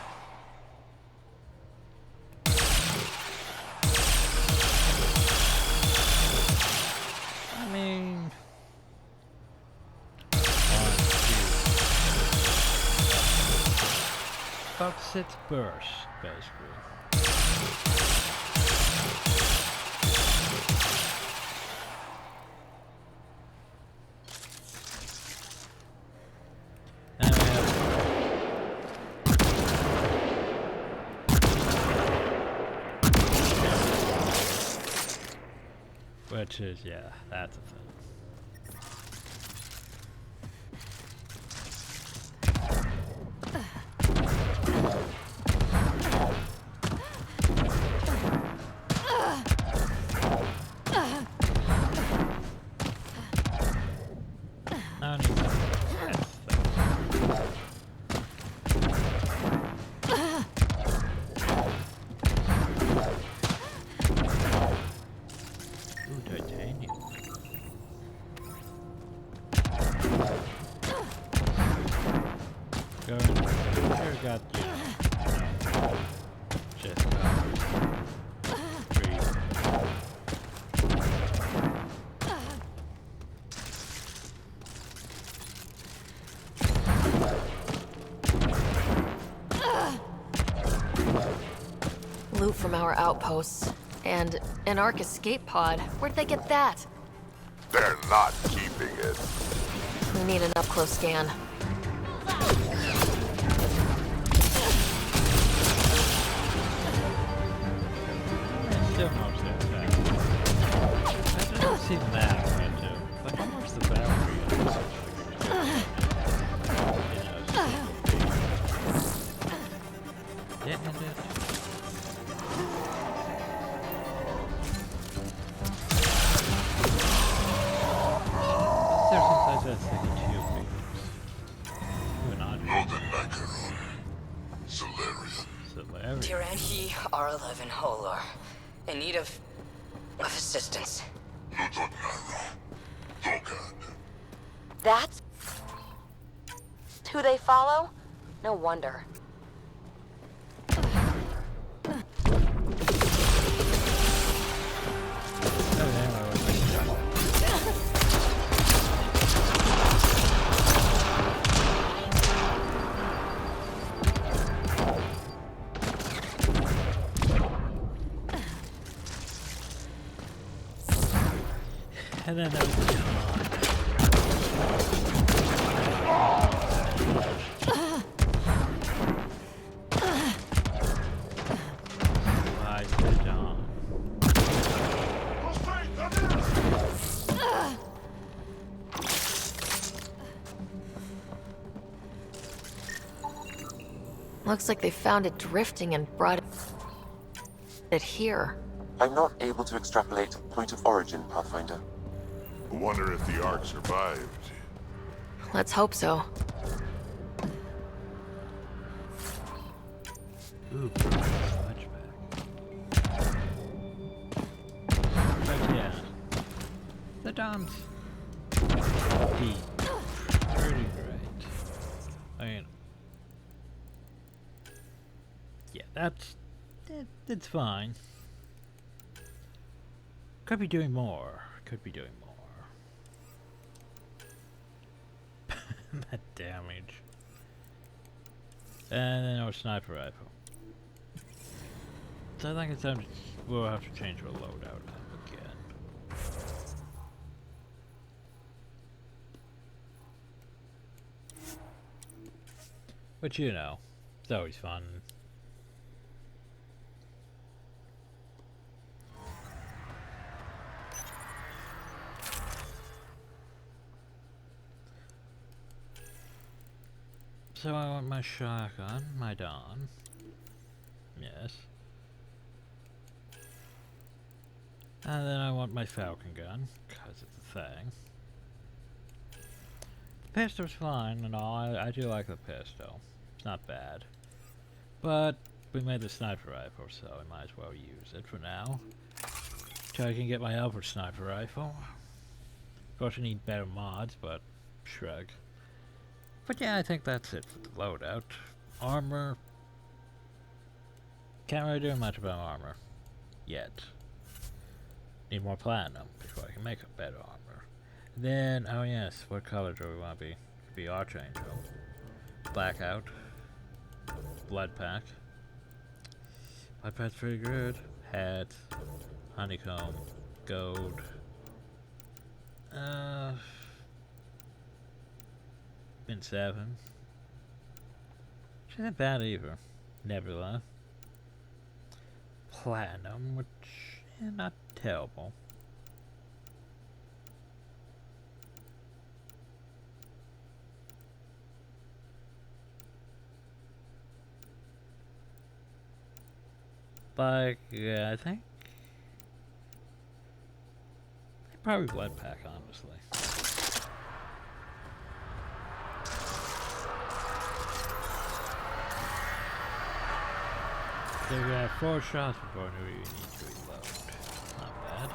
I mean, about 6 bursts, basically. And we have which is, yeah, that's a thing. I don't need ooh, titanium. Sure got you. No. Just breathe. Loot from our outposts. And an Ark escape pod. Where'd they get that? They're not keeping it. We need an up-close scan. Still most of that. That doesn't seem that way too. Like, how much the battery is? Yeah, and it. There's sometimes that's like a tube figures. Even odd. Solarian. Tyranhi R11 Holar. In need of assistance. That's who they follow? No wonder. And then that was Looks like they found it drifting and brought it here. I'm not able to extrapolate point of origin, Pathfinder. I wonder if the Ark survived. Let's hope so. Ooh, flashback. But yeah, the Dom's deep, pretty great. I mean, yeah, it's fine. Could be doing more. Could be doing more. That damage. And then our sniper rifle. So I think it's time to, we'll have to change our loadout again. But you know, it's always fun. So I want my shotgun, my Dawn. Yes. And then I want my Falcon gun, because it's a thing. The pistol's fine and all, I do like the pistol. It's not bad. But we made the sniper rifle, so I might as well use it for now. Till I can get my other sniper rifle. Of course I need better mods, but shrug. But yeah, I think that's it for the loadout. Armor. Can't really do much about armor. Yet. Need more platinum before I can make a better armor. Then, oh yes, what color do we want to be? Be Archangel. Blackout. Blood Pack. Blood Pack's pretty good. Hat. Honeycomb. Gold. Been 7. Which isn't bad either. Nebula. Platinum, which is not terrible. Like, yeah, I think probably Blood Pack, honestly. So we have 4 shots before we need to reload. Not bad.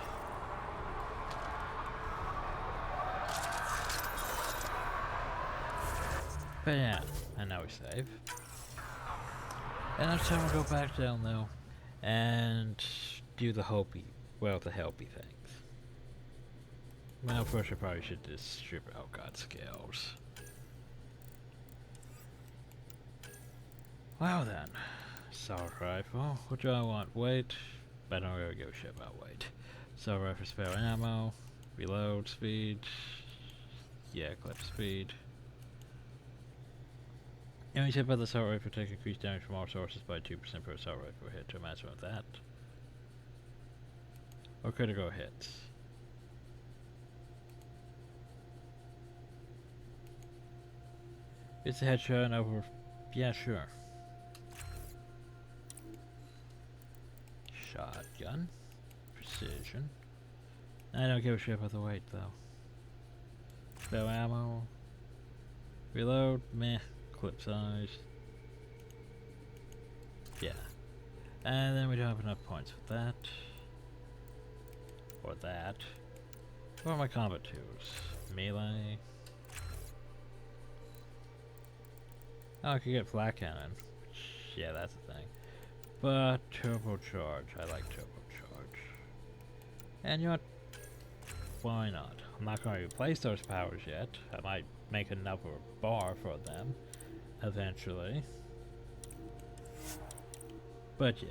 But yeah, and now we save. And next time we'll go back down though and do the helpy things. Well, first I probably should just strip out God scales. Well then. Assault rifle. What do I want? Weight. But I don't really give a shit about weight. Assault rifle, spare ammo. Reload speed. Yeah, clip speed. Any tip about the assault rifle take increased damage from all sources by 2% per assault rifle hit to a maximum of that. Or critical hits. It's a headshot and over. Yeah, sure. Shotgun. Precision. I don't give a shit about the weight though. Spell ammo. Reload. Meh. Clip size. Yeah. And then we don't have enough points for that. Or that. What are my combat tools? Melee. Oh, I could get flat cannon. Yeah, that's the thing. But turbocharge. I like turbocharge. And you know what? Why not? I'm not going to replace those powers yet. I might make another bar for them eventually. But yeah.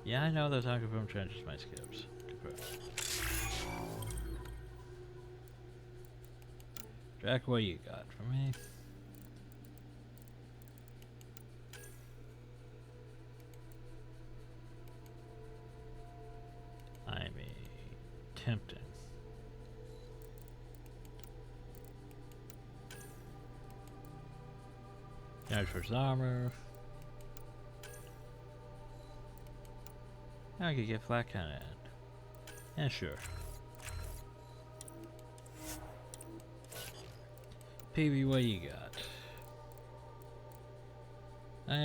Yeah, I know those unconfirmed changes my skips. Confirmed. Jack, what you got for me? I mean, tempting. Damage versus armor. I could get flat cannon. Yeah, sure. PB, what you got?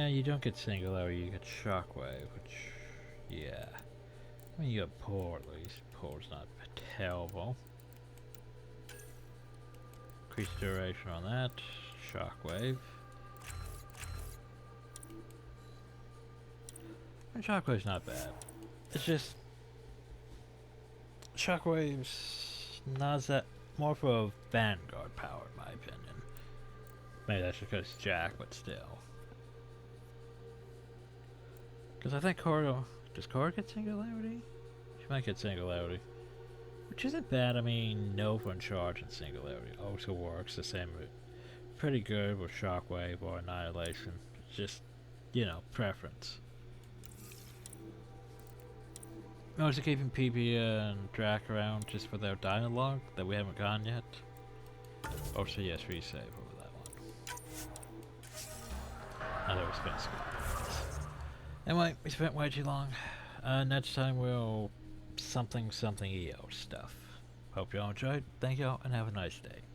You don't get singularity, you get shockwave, which, yeah. I mean, you got pull at least. Pull's not terrible. Increase duration on that. Shockwave. And shockwave's not bad. It's just shockwave's not that more for a vanguard power in my opinion. Maybe that's because it's Jack, but still. Because I think Cora, does Cora get singularity? She might get singularity. Which isn't bad. I mean, Nova and Charge and singularity also works the same. Pretty good with Shockwave or Annihilation. It's just, you know, preference. Also keeping PB and Drac around just for their dialogue that we haven't gotten yet. Also, yes, resave over that one. I know we spent skip. Anyway, we spent way too long. Next time we'll something EO stuff. Hope y'all enjoyed. Thank y'all and have a nice day.